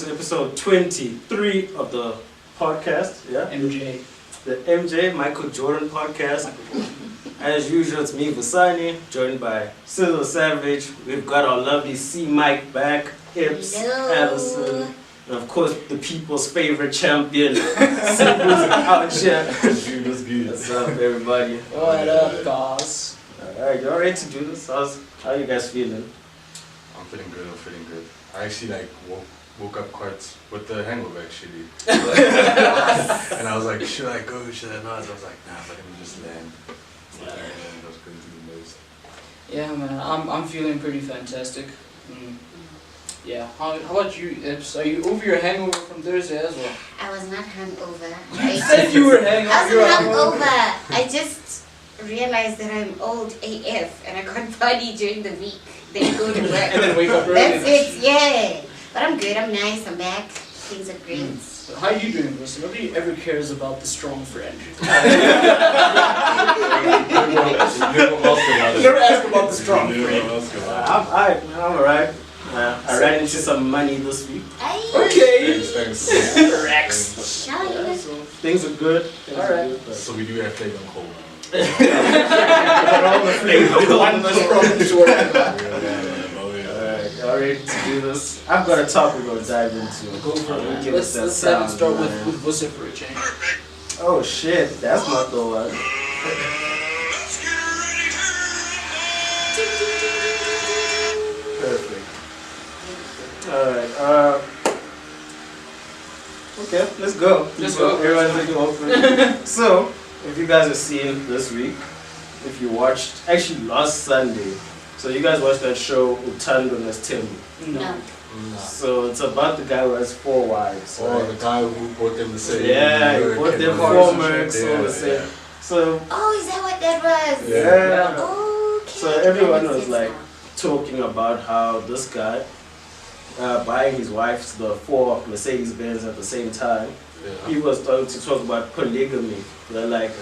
to episode 23 of the podcast. Yeah, MJ. The MJ Michael Jordan podcast. As usual, it's me, Vasani, joined by Sizzle Savage. We've got our lovely C Mike back, Ips, Allison, and of course the people's favorite champion, Sizzle's out here. What's up, everybody? What up, guys? Alright, y'all ready to do this? How you guys feeling? I'm feeling good. I actually woke up quite with the hangover actually. And I was like, should I go, should I not? So I was like, nah, but let me just land. And I was going through the most. Yeah, man, I'm feeling pretty fantastic. Yeah, how about you, Ips? Are you over your hangover from Thursday as well? I was not hungover. You said you were hangover. I wasn't hungover. I just realized that I'm old AF and I can't party during the week. Then go to work. And then wake up early. That's it, yeah. But I'm good, I'm nice, I'm back. Things are great. So how are you doing, Wilson? Nobody ever cares about the strong friend. Never ask about the strong friend. I'm alright. I ran into some money this week. Okay. Thanks. Rex. Shine. So things are good. Alright. So we do have flavor and cold. all the flavor. One was from Jordan. Alright, y'all ready to do this? I've got a topic we'll dive into. Go for it. Give us Let's that have it sound, start man. with Bussy for a change. Oh shit, that's not the one. Perfect. Alright, okay, let's go. Let's go. Everyone's like open. So, if you guys have seen this week, if you watched, actually last Sunday, so you guys watched that show Utando Nestembu. No. So it's about the guy who has 4 wives. Oh, right? the guy who bought them the same. Yeah, he bought them 4 mercs, all the same. So, Oh, is that what that was? yeah. Okay. So everyone That makes was sense like now. talking about how this guy buying his wives the 4 Mercedes Benz at the same time. He was starting to talk about polygamy. They're like,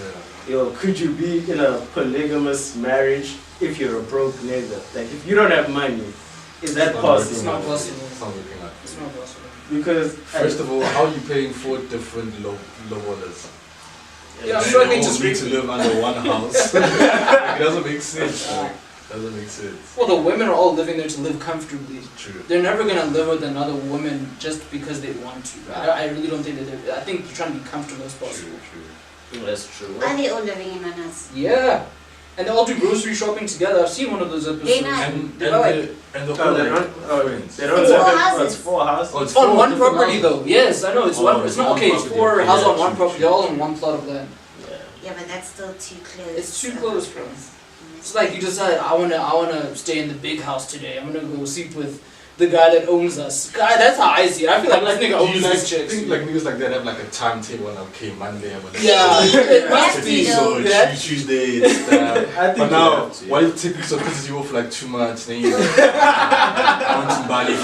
yo, could you be in a polygamous marriage if you're a broke nigga? Like, if you don't have money, is that possible? It's not possible. It's not looking like It's not possible. Because First of all, how are you paying 4 different lowballers? Yeah, I'm They struggling all to need speak. to live under one house. Like, it doesn't make sense. Doesn't make sense. Well, the women are all living there to live comfortably. True. They're never gonna live with another woman just because they want to. I really don't think that they're. I think you're trying to be comfortable as possible. True. that's true. Are they all living in one house? Yeah, and they all do grocery shopping together. I've seen one of those episodes. They're not. They're like And the Oh, they whole don't, they don't It's live 4 in, houses. it's 4 houses. Oh, it's on 4 one different property houses. though. Yes, I know. It's Oh, one. It's it's not one okay. It's property. 4 houses Yeah, on one true, property. true. They're all on one plot of land. Yeah, but that's still too close. It's too close, bro. It's like you decide I wanna stay in the big house today. I'm gonna go sleep with the guy that owns us. Guy, that's how I see it. I feel like this nigga owns nice chicks. think like niggas like that have like a timetable and okay, Monday have a Yeah, it must That's be. it. so Yeah. Tuesday it's that. I think But you now, have to, yeah. why it typically so pisses you off for like 2 months, then you I went to Bali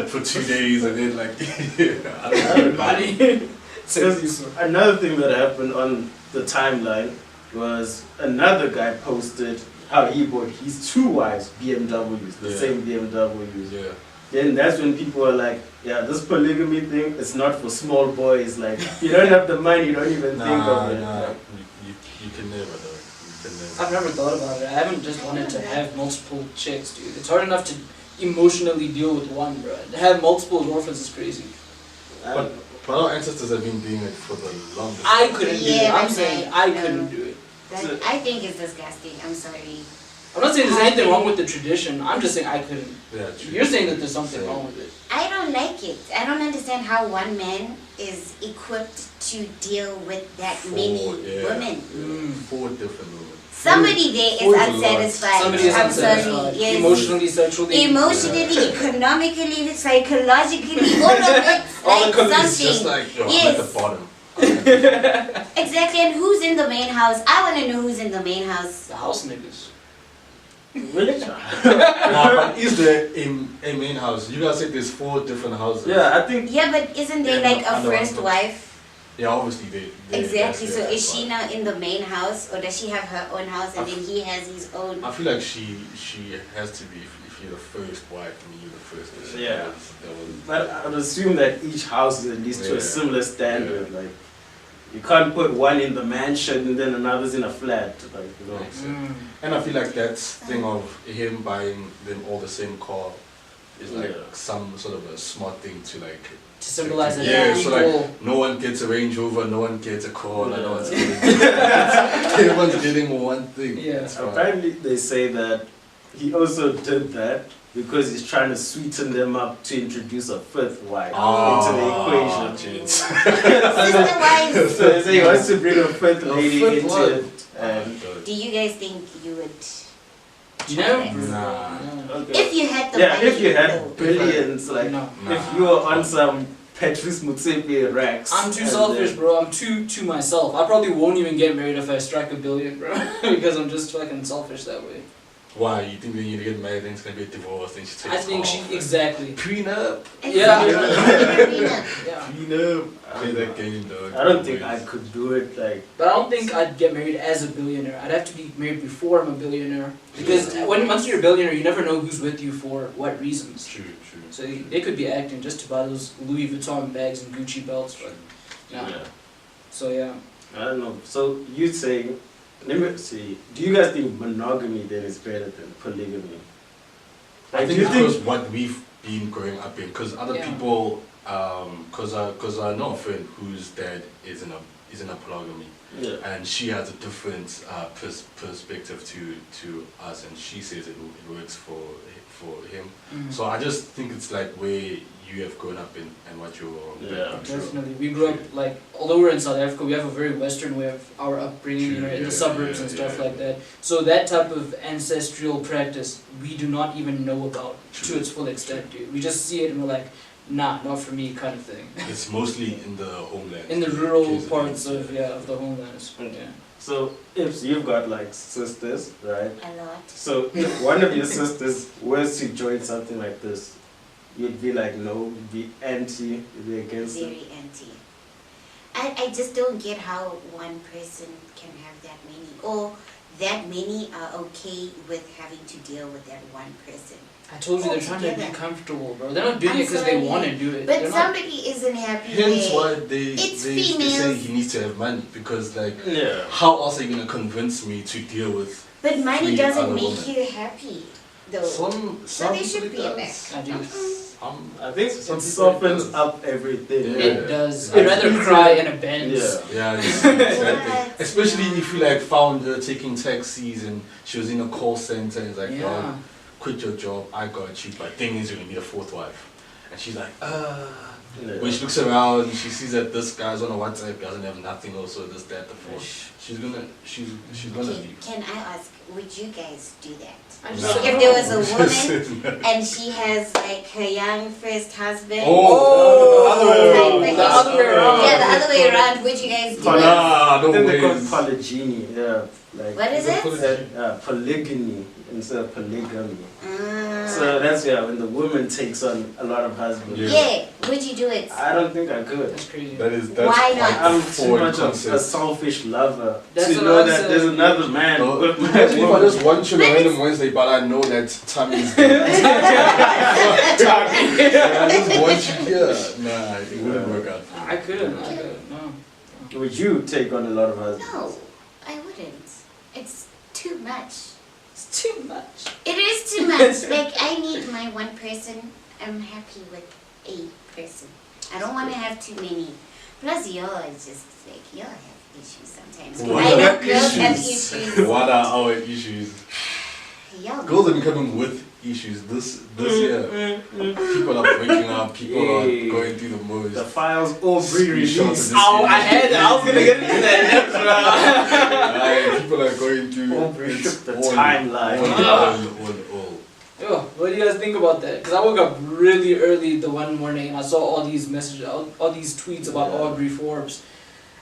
for 2 days and then like I don't know. Body. Because another thing that happened on the timeline was another guy posted how he bought his 2 wives BMWs, the Yeah. same BMWs. Yeah. Then that's when people were like, yeah, this polygamy thing, it's not for small boys. Like, you don't have the money, you don't even think of it. You can never though. You can never. I've never thought about it. I haven't just wanted to have multiple chicks, dude. It's hard enough to emotionally deal with one, bro. To have multiple girlfriends is crazy. But our ancestors have been doing it for the longest. I couldn't do it. Yeah, I'm but saying no, I no. couldn't do it. That, I think it's disgusting. I'm sorry. I'm not saying there's anything wrong with the tradition. I'm just saying I couldn't. Yeah, true. You're saying that there's something wrong with it. I don't like it. I don't understand how one man is equipped to deal with that many women. 4 different women. Somebody there is Four is a lot. unsatisfied. Somebody is I'm unsatisfied. sorry. Yes. Emotionally, sexually. Emotionally, economically, psychologically, all of it. All the like committees, something. Just like yo, I'm Yes. at the bottom. Exactly, and who's in the main house? I want to know who's in the main house. The house niggas. Really? But is there a main house? You guys said there's 4 different houses. Yeah, I think Yeah, but isn't there Yeah, like a under one first roof. wife? Yeah, obviously they Exactly. So that's is she now in the main house, or does she have her own house and then he has his own? I feel like she has to be if you're the first wife and you're the first. Yeah. That was, But I would assume that each house is at least to a Yeah. similar standard. Like, you can't put one in the mansion and then another's in a flat. Like, you know. And I feel like that thing of him buying them all the same car is like Yeah. some sort of a smart thing to like. To symbolize that Yeah, it's so equal. like no one gets a Range Rover, no one gets a car, like, no Yeah. one's getting everyone's getting one thing. Yeah. That's right. Apparently, they say that he also did that because he's trying to sweeten them up to introduce a fifth wife into the equation. Jeez. Sister wives. So they say he wants to bring a fifth A lady fifth into one. it. And Do you guys think you would? You try know? that? Nah. okay. If you had the Yeah, money. if you had though. billions, like No. if you were on some Patrice Motsepe racks. I'm too and selfish, then- bro. I'm too to myself. I probably won't even get married if I strike a billion, bro. Because I'm just fucking selfish that way. Why? You think when you get married, then it's gonna be a divorce, then she takes I think she off, exactly. prenup. Yeah. Yeah. Yeah. Prenup. Play that game, dog. I don't think I could do it. Like, But I don't think I'd get married as a billionaire. I'd have to be married before I'm a billionaire. Because once you're a billionaire, you never know who's with you for what reasons. True. So they could be acting just to buy those Louis Vuitton bags and Gucci belts. But no. yeah. So yeah. I don't know. So you saying, let me see. Do you guys think monogamy then is better than polygamy? I Like, think do you because think? what we've been growing up in, because other Yeah. people, because I know a friend whose dad is in a polygamy, Yeah. and she has a different perspective to us, and she says it works for him. So I just think it's like where you have grown up in and what your Yeah. background is. Definitely. We grew up like, although we're in South Africa, we have a very Western way of our upbringing, you know, in the suburbs and stuff like that. So that type of ancestral practice, we do not even know about to its full extent, dude. We just see it and we're like, nah, not for me, kind of thing. It's mostly in the homeland. In the rural KZN. parts of the homelands. Okay. Yeah. So if you've got like sisters, right? A lot. So if one of your sisters was to join something like this, you'd be like no, you'd be anti, you'd be against it. Very anti. I just don't get how one person can have that many, or that many are okay with having to deal with that one person. I told you they're trying to be Altogether. comfortable, bro. They're not doing I'm it because they sorry, want to do it. But They're not. somebody isn't happy Hence with why they It's say females. he needs to have money, because like Yeah. how else are you gonna convince me to deal with But money three doesn't other make women? you happy, though. So they should be in there. I do. I think Some it people softens it does. up everything. Yeah. It does. I I'd rather feel cry it. in a Benz. Yeah. Yeah, exactly. What? Especially if you like found her taking taxis and she was in a call center and it's like, Yeah. oh, quit your job, I got you, but thing is you're gonna be the fourth wife. And she's like, Yeah. when she looks around, she sees that this guy's on a WhatsApp, doesn't have nothing also, this, that, the fourth. She's gonna Okay, leave. can I ask, would you guys do that? I just Nah. If there was a woman and she has like her young first husband. Oh, other way around. The other way around. Yeah, the other way around. Would you guys do it? Nah, I no think they call it ways. polygyny. Yeah. Like, What is it? Polygyny instead of polygamy. Ah. So that's when the woman takes on a lot of husbands. Yeah. Yeah, would you do it? I don't think I could. That's crazy. That's Why not? I'm too foreign much of a concept. selfish lover That's to what know I'm that saying. there's another man No, with my imagine if I woman. just want you on a random Wednesday, but I know that Tommy's there. I just want you here. Nah, it wouldn't work out. I couldn't. No. Would you take on a lot of husbands? No, I wouldn't. It's too much. It's too much. It is too much. Like, I need my one person. I'm happy with a person. I don't want to have too many. Plus, y'all are just like, y'all have issues sometimes. 'Cause What I know are girls have issues? issues. What are our issues? Y'all Girls are becoming with issues this year. People are breaking up. People are Hey. going through the The most. files all Screenshots pre-released. of this Oh, I was gonna get into that next round. People are going through. All pre-shook it's the all- timeline. all. Yo, what do you guys think about that? Because I woke up really early the one morning and I saw all these messages, all these tweets about Yeah. Aubrey Forbes.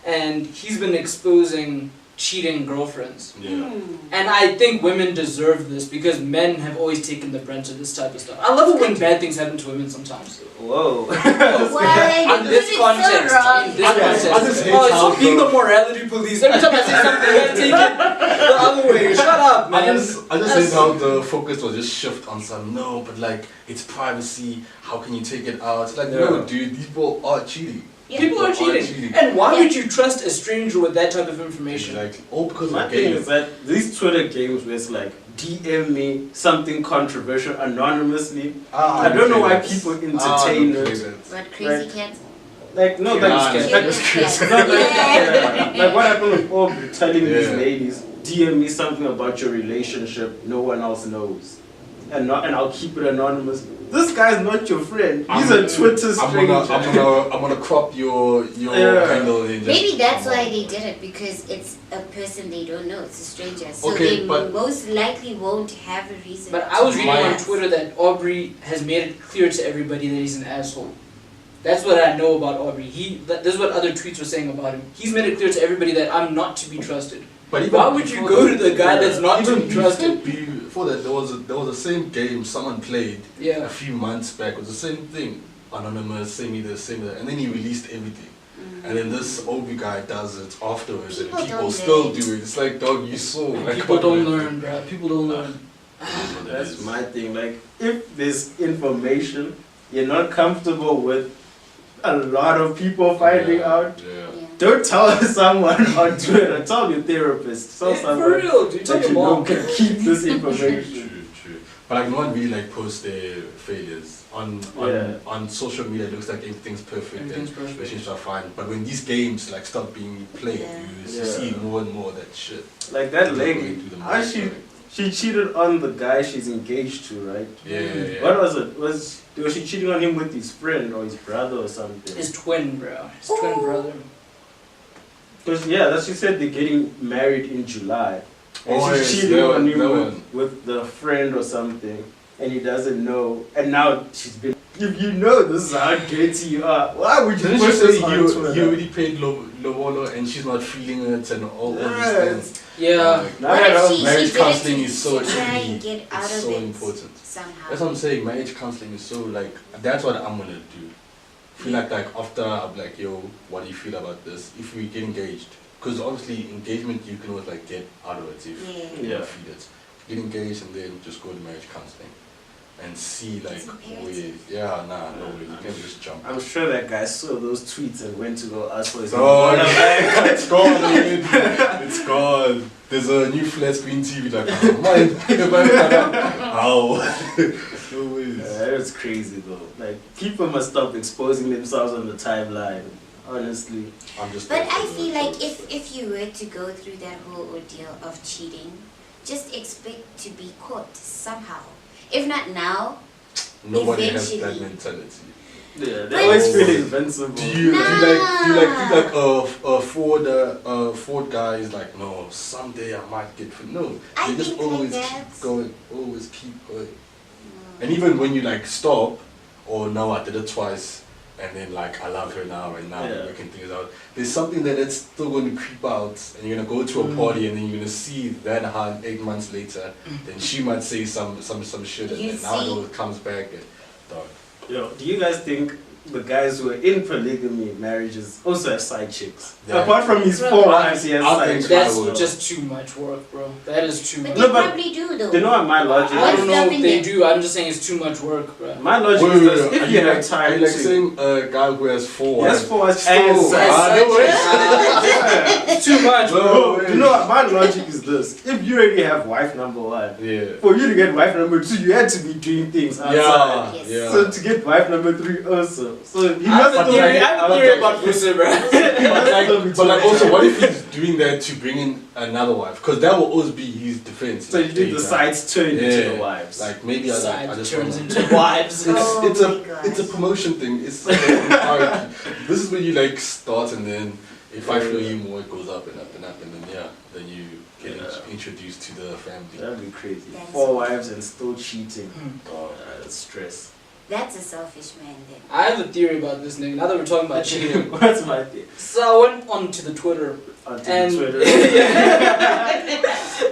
And he's been exposing cheating girlfriends. Yeah. And I think women deserve this because men have always taken the brunt of this type of stuff. I love it when bad things happen to women sometimes. Whoa. Why? In this context, in this context. I just hate Oh, how stop being the morality police. Every time I say something, you gotta take it the other way. Shut up, man. I just hate how the focus was just shift on some, no, but like, it's privacy, how can you take it out? It's like, no, dude, these people are cheating. People are cheating. And why would you trust a stranger with that type of information? Like, all because My of thing game. is that these Twitter games where it's like, DM me something controversial anonymously. I don't know why people entertain it. What, crazy cats? Like, no, Yeah, that's Cats. no, Yeah. like what happened with Aubrey telling these ladies, DM me something about your relationship no one else knows. And I'll keep it anonymous. This guy's not your friend. He's a Twitter stranger. I'm gonna crop your handle and just, Maybe that's why they did it, because it's a person they don't know, it's a stranger. So Okay, they but- most likely won't have a reason. But I was to reading on ask. Twitter that Aubrey has made it clear to everybody that he's an asshole. That's what I know about Aubrey. This is what other tweets were saying about him. He's made it clear to everybody that I'm not to be trusted. But even Why would you go to the guy that's not to be trusted? Before that, there was the same game someone played Yeah. a few months back. It was the same thing, anonymous, same that, and then he released everything. And then this Obi guy does it afterwards, People and people don't still learn. do it. It's like, dog, you saw. Like, People don't learn, bruh. People don't learn. That's my thing. Like, if there's information you're not comfortable with a lot of people finding out, Yeah. Yeah. don't tell someone on Twitter. Tell your therapist. Tell Yeah, for someone real, dude. Tell that your you know mom. can keep this information. True. But like, no one really like posts their failures on social media. It looks like everything's perfect. Everything's perfect. Relationships are fine. But when these games like start being played, Yeah. you see more and more of that shit. Like that Going lady, through the how motions, she cheated on the guy she's engaged to, right? Yeah. What was it? Was she cheating on him with his friend or his brother or something? His twin, bro. His twin brother. Because that she said they're getting married in July. And Oh, she's yes, cheating that on one, him that with, one. with the friend or something. And he doesn't know. And now she's been. If you know this is how dirty you are, why would you Didn't put she say this on you Twitter? already paid Lobolo and she's not feeling it and all these Yes. things? Yeah. Like, Now What I if know she marriage did it counselling to- is so to try key. and get out It's of so it important. somehow? That's what I'm saying. Marriage counseling is so like, that's what I'm gonna do. Feel like after I'm like, yo, what do you feel about this? If we get engaged, because obviously engagement you can always like get out of it if Yeah. you Yeah. don't feel it. Get engaged and then just go to marriage counseling and see like It's imperative. where, no way, you can just jump. I'm sure that guy saw those tweets and went to go ask for his Oh, number. it's gone, dude. It's gone. There's a new flat screen TV like, how? No ways. That's crazy though. Like people must stop exposing themselves on the timeline. Honestly. I'm just. But I feel like if you were to go through that whole ordeal of cheating, just expect to be caught somehow. If not now, Nobody has that eventually. mentality. Yeah, they But- always feel invincible. Do you think a Ford guy is like, no, someday I might get fit. No, I you just think like always that. keep going, always keep going. And even when you like stop, or no, I did it twice, and then like I love her now, and now we're working things out. There's something that's still going to creep out, and you're gonna go to a party, and then you're gonna see that hard 8 months later, then she might say some shit, and You then now see? it comes back. And, dog. Yo, do you guys think the guys who are in polygamy marriages also have side chicks? Yeah. Apart from his 4 wives, he has I side think chicks. That's I would. just too much work, bro. That is too But much. they No, but- probably do though. You know what my logic I is? don't know if they do. I'm just saying it's too much work, bro. My logic Wait, is this. are If you have are time you like to... saying a guy who has 4 He wives? has 4 wives Still, and side no way. It's too much, bro. No. You know what? My logic is this. If you already have wife number 1, Yeah. for you to get wife number 2, you had to be doing things outside. Yeah. Yes. Yeah. So to get wife number 3 also. So he I must have a still theory. be I have a out theory there. about Musa, bro. But like also, what if he's doing that to bring in another wife? Because that will always be his defense. So you think the sides turn into Yeah. the wives. Like maybe I Side just turns wanna- into wives. Oh it's my it's a gosh. promotion thing. It's like a hierarchy. This is where you like start, and then if I feel you more, it goes up and up and up, and then you get introduced to the family. That'd be crazy. That's 4 wives and still cheating. Hmm. Oh, That's stress. That's a selfish man then. I have a theory about this nigga. Now that we're talking about cheating, What's my thing? so I went onto the Twitter. Onto And the Twitter.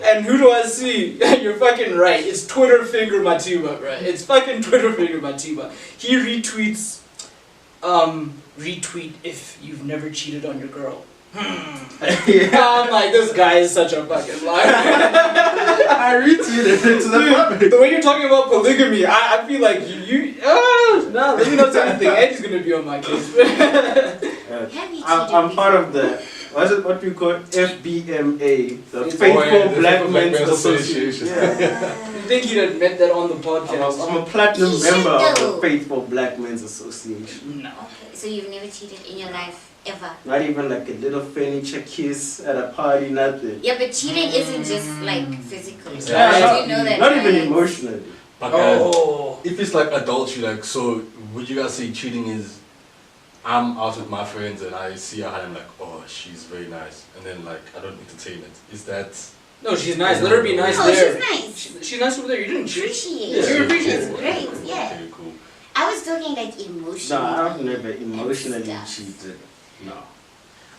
and who do I see? You're fucking right. It's Twitter finger Matiba, right? It's fucking Twitter finger Matiba. He retweets, retweet if you've never cheated on your girl. I'm like, this guy is such a fucking liar. I retweeted it to the public. Dude, the way you're talking about polygamy, I feel like no, let me not say anything. Ed's gonna be on my case. Have you I'm cheated part before? of the, what we call FBMA, the It's Faithful the Black Faithful Men's Men's Association. Association. You think he'd admit that on the podcast? I'm a platinum You should member of though. the Faithful Black Men's Association. No. Okay, so you've never cheated in your life ever? Not even like a little furniture kiss at a party, nothing. Yeah, but cheating isn't just like physical. Yeah, Did you know that? Not even right? emotionally. But guys, Oh. if it's like adultery, like, so would you guys say cheating is, I'm out with my friends and I see her and I'm like, oh, she's very nice, and then like I don't entertain it. Is that? No, she's nice. Let her be nice Oh, there. she's nice. She's nice over there. You didn't cheat. Appreciate. Yeah, you appreciate It's it. great, yeah. Okay, cool. I was talking like emotionally. No, I've never emotionally stuff. cheated. No.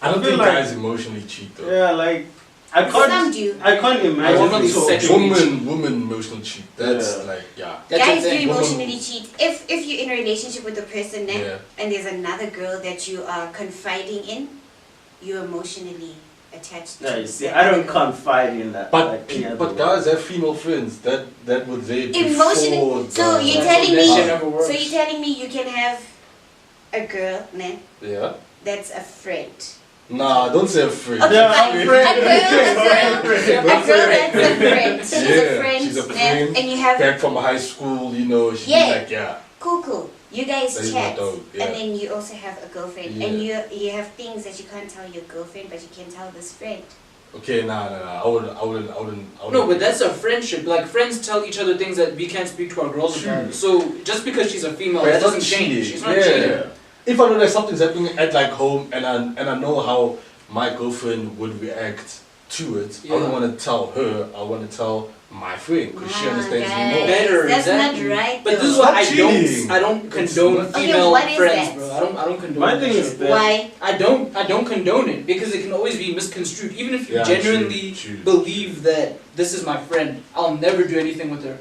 I don't I feel think like- guys emotionally cheat though. Yeah, like I Some can't. do. I can't imagine. woman so- sexual- Woman emotional cheat. That's Yeah. like, yeah. That's Guys the do thing. emotionally cheat. If you're in a relationship with a person then, Yeah. and there's another girl that you are confiding in, you're emotionally attached Yeah, to. you see, that I don't other girl. confide in that. But like any other but one. guys have female friends that would they Emotionally. before So the- you're That telling shit me. never works. So you're telling me you can have a girl, man, Yeah. that's a friend. Nah, don't say a friend. Okay, Yeah, fine. a A friend. girl that's a Don't girl say that's a friend. She's Yeah, a friend, she's a man, friend. and you have Back from high school, you know, she'd Yeah. be like, yeah. cool. You guys That is chat, not dope, yeah. and then you also have a girlfriend, Yeah. and you have things that you can't tell your girlfriend, but you can tell this friend. Okay, nah. I wouldn't. No, but that's a friendship. Like friends tell each other things that we can't speak to our girls True. about. So just because she's a female, But that that's doesn't not change. cheating. She's not Yeah. cheating. If I know that something's happening at like home and I know how my girlfriend would react to it, I Yeah. don't want to tell her. I want to tell my friend because she Nah, understands me guys, more. Better, That's exactly. not right. But this is though. why Stop cheating. I don't condone not- Okay, female what is friends, that? bro. I don't condone My that thing is shit. that- Why? I don't condone it because it can always be misconstrued. Even if you Yeah, genuinely true. believe that this is my friend, I'll never do anything with her.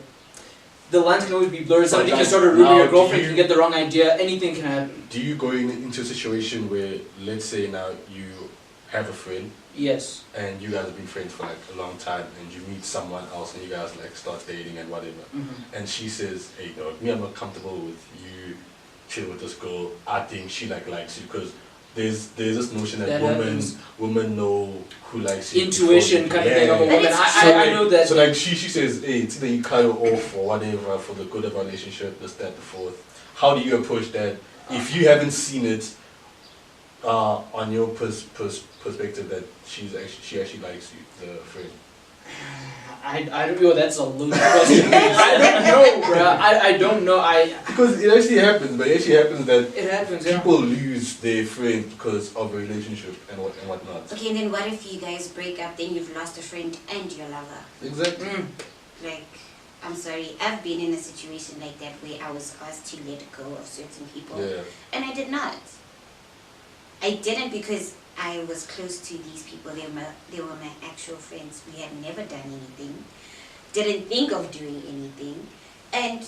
The lines can always be blurred. Somebody can like, start a rumor. now Your do girlfriend you- can get the wrong idea. Anything can happen. Do you go into a situation where, let's say now you have a friend Yes. and you guys have been friends for like a long time and you meet someone else and you guys like start dating and whatever, and she says, hey dog, me I'm not comfortable with you chill with this girl, I think she like likes you, because there's this notion that That happens. women know who likes you Intuition before kind you- of thing of a But woman. it's I know that. so like she says, hey, it's either you cut her off or whatever for the good of our relationship, this, that, the fourth. How do you approach that if you haven't seen it on your perspective that she actually likes you, the friend? I don't know. That's a loaded question. I don't know, bro. I don't know. Because it actually happens, but it actually happens that It happens. Yeah. people lose their friend because of a relationship and whatnot. Okay, then what if you guys break up? Then you've lost a friend and your lover. Exactly. Like, I'm sorry, I've been in a situation like that where I was asked to let go of certain people, Yeah. and I did not. I didn't because I was close to these people. They were my actual friends. We had never done anything, didn't think of doing anything, and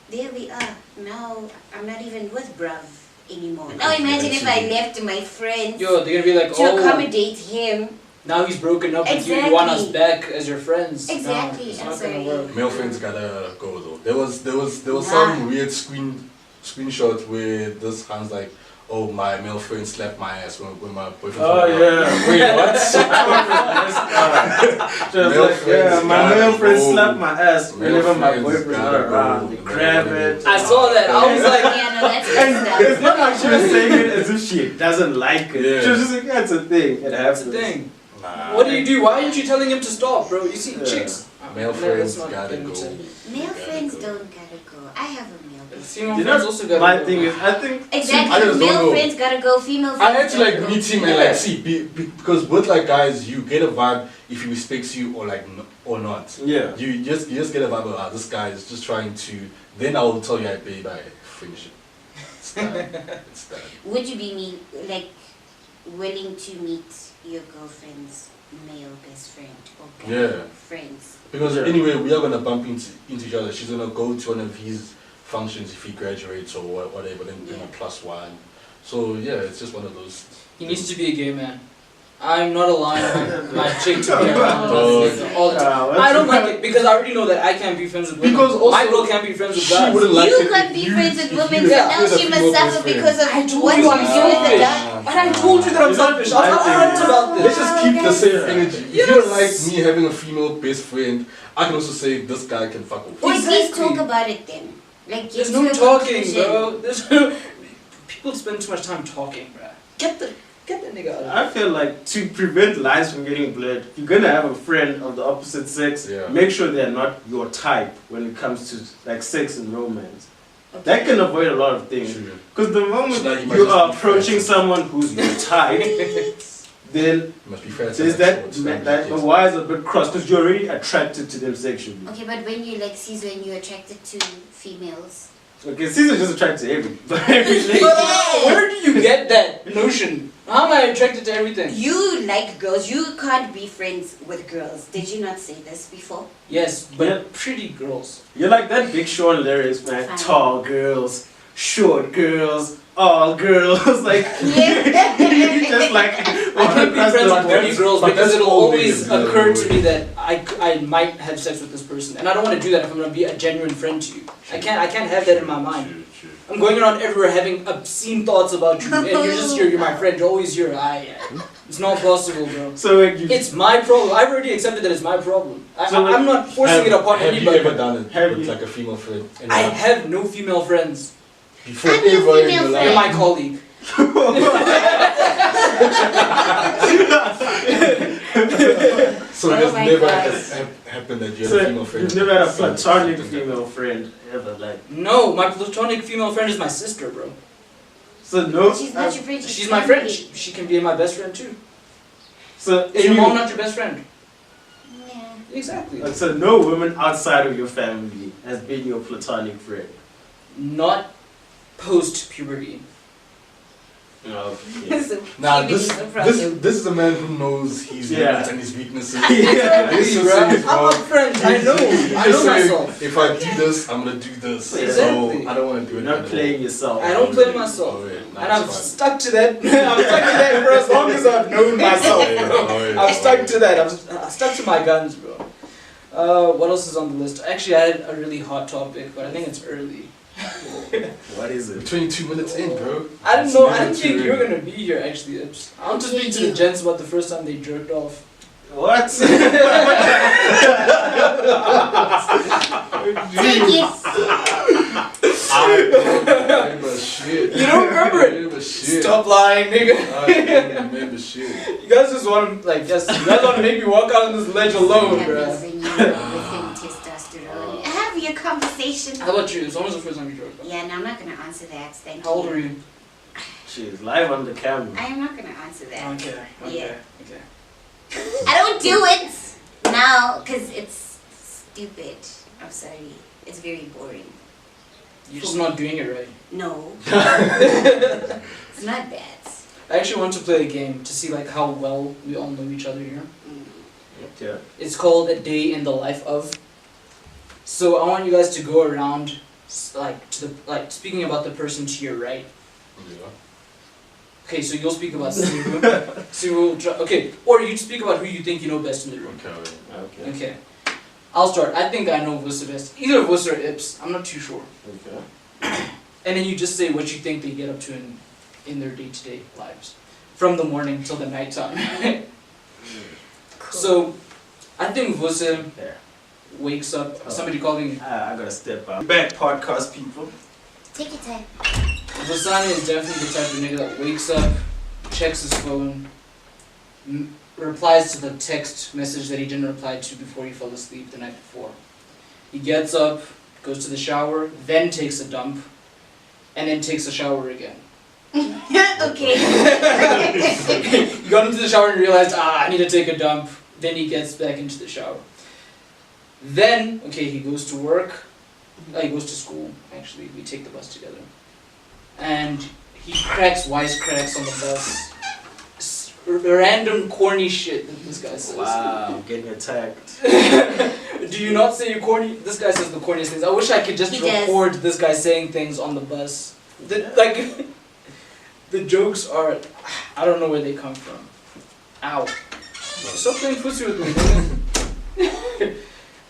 there we are. Now I'm not even with bruv anymore. Now imagine if I left my friends Yo, they're gonna be like, to oh, accommodate him. now he's broken up with you. You want us Exactly. back as your friends? Exactly, No, it's I'm not gonna sorry. work. Male friends gotta go though. There was Nah. some weird screenshot where this Hans like, oh, my male friend slapped my ass when my boyfriend. Oh yeah. Wait, what? She was Male like, friends yeah, my gotta male friend go. slapped my ass Male whenever my friends boyfriend's not gotta around. go. They grab it. I saw that. I was like, Yeah, no, that's And messed it's up. not like she was saying it as if she doesn't like it. Yeah. She was just like, yeah, it's a thing. It happens. that's the thing. Nah. What do you do? Why aren't you telling him to stop, bro? You see, Yeah. chicks. Male let's friends not gotta get go. into- Male Gotta friends go. don't gotta go. I have a male best Female You friends know, also got my thing is, I think Exactly. I just don't Male know. friends gotta go. Female I friends had to like gotta go. meet him and like see because with like guys you get a vibe if he respects you or like or not. yeah. You just get a vibe of this guy is just trying to. Then I will tell you, hey, babe, finish it. It's done. It's done. Would you be willing to meet your girlfriend's male best friend or Yeah. friends? Because Yeah. anyway, we are gonna bump into each other. She's gonna go to one of his functions if he graduates or whatever, then bring a +1. So yeah, it's just one of those. He needs to be a gay man. I'm not allowing my chick to be around all the time. I don't like it because I already know that I can't be friends with women. Because also my girl can't be friends with she guys. wouldn't like You it can't if be you- friends with if women, you so had now a she female must best suffer friend. because of I told what you you I'm do with the selfish. guy. But I told you that I'm selfish. I'm not honest about Let's this. just keep the same energy. If you don't like Yes. me having a female best friend, I can also say this guy can fuck off. Or at least Exactly. talk about it then. Like, get There's to no a talking, conclusion. bro. There's no. People spend too much time talking, bro. Get the nigga out of here. I feel like to prevent lines from getting blurred, if you're gonna have a friend of the opposite sex, Yeah. make sure they're not your type when it comes to like sex and romance. Okay. That can avoid a lot of things. True. Because the moment So that you might you just are be approaching friends. someone who's your type, then You must be fair to there's like that, shorts, that the wires are a bit crossed because you're already attracted to them sexually. Okay, but when you like Caesar and you're attracted to females. Okay, Caesar just attracted to every lady. Where do you get that notion? How am I attracted to everything? You like girls. You can't be friends with girls. Did you not say this before? Yes, but Yeah. pretty girls. You're like that Big Sean lyrics, man. Fine. Tall girls, short girls, all girls. Like, you just like. I can't be friends with pretty that's- girls but because that's it'll all always niggas, yeah, occur to boy. me that I might have sex with this person, and I don't want to do that if I'm gonna be a genuine friend to you. I can't have that in my mind. True. I'm going around everywhere having obscene thoughts about you, and you're just here. You're my friend. You're always here. It's not possible, bro. So like you, It's my problem. I've already accepted that it's my problem. So, like, I'm not forcing it upon Have you anybody. ever done it Have with you- like a female friend? I have no female friends. Before I'm your ever in female your friend. You're life. my colleague. So Oh it has my never gosh. happened that you had so a female friend. you've never had a Something platonic like that. female friend ever, like. No, my platonic female friend is my sister, bro. So no. She's not your friend. She's my friend. She can be my best friend too. So Is your mom not your best friend? Yeah. Exactly. So no woman outside of your family has been your platonic friend. Not post puberty. Okay. So Nah, puberty this is a problem. this is a man who knows his Yeah. limits and his weaknesses. Yeah. This is Bruh, it, I'm bro. a friend. I know. He's I just know saying, myself. if I do this, I'm gonna do this. Exactly. So I don't want to do You're it. not anymore. playing yourself. I don't play myself. Oh, yeah, And nah, I'm it's fine. stuck to that. I'm stuck to that for as long as I've known myself, Oh, bro. yeah, I'm oh, stuck yeah. to that. I'm stuck to my guns, bro. What else is on the list? Actually, I had a really hot topic, but I think it's early. What is We're it? 22 minutes in, bro. I didn't It's know. I never didn't too think you were early. gonna be here. Actually, I want to Okay, speak to the you. gents about the first time they jerked off. What? Take it. I don't remember shit. You don't remember I it? remember shit. Stop lying, nigga. I don't remember shit. You guys just want to you guys want to make me walk out on this ledge alone, Happens bro. when you're within testosterone. Have your conversation. How about you? When was the first time you jerked off? Yeah, no, I'm not gonna answer that. Thank How old you. were you? She's live on the camera. I am not gonna answer that. Okay. Yeah. Okay. I don't do it now because it's stupid. I'm sorry. It's very boring. You're just not doing it right. No. It's not bad. I actually want to play a game to see like how well we all know each other here. Mm. Okay. It's called A Day in the Life of. So I want you guys to go around, speaking about the person to your right. Yeah. Okay, so you'll speak about Siru. Okay, or you speak about who you think you know best in the room. Okay. Okay. Okay. I'll start. I think I know Vusa best. Either Vusa or Ips. I'm not too sure. Okay. And then you just say what you think they get up to in their day-to-day lives. From the morning till the nighttime. Cool. So, I think Vusa Yeah. wakes up. Oh. Somebody calling. I gotta step out. Back podcast people. Take your time. Vusani is definitely the type of nigga that wakes up, checks his phone, replies to the text message that he didn't reply to before he fell asleep the night before. He gets up, goes to the shower, then takes a dump, and then takes a shower again. Okay. He got into the shower and realized, I need to take a dump. Then he gets back into the shower. Then, okay, he goes to work, He goes to school, actually. We take the bus together. And he cracks wisecracks on the bus. Random corny shit that this guy says. Wow, I'm getting attacked. Do you not say you're corny? This guy says the corniest things. I wish I could just He does. record this guy saying things on the bus. Like, the jokes are, I don't know where they come from. Ow. Stop playing pussy with me, man.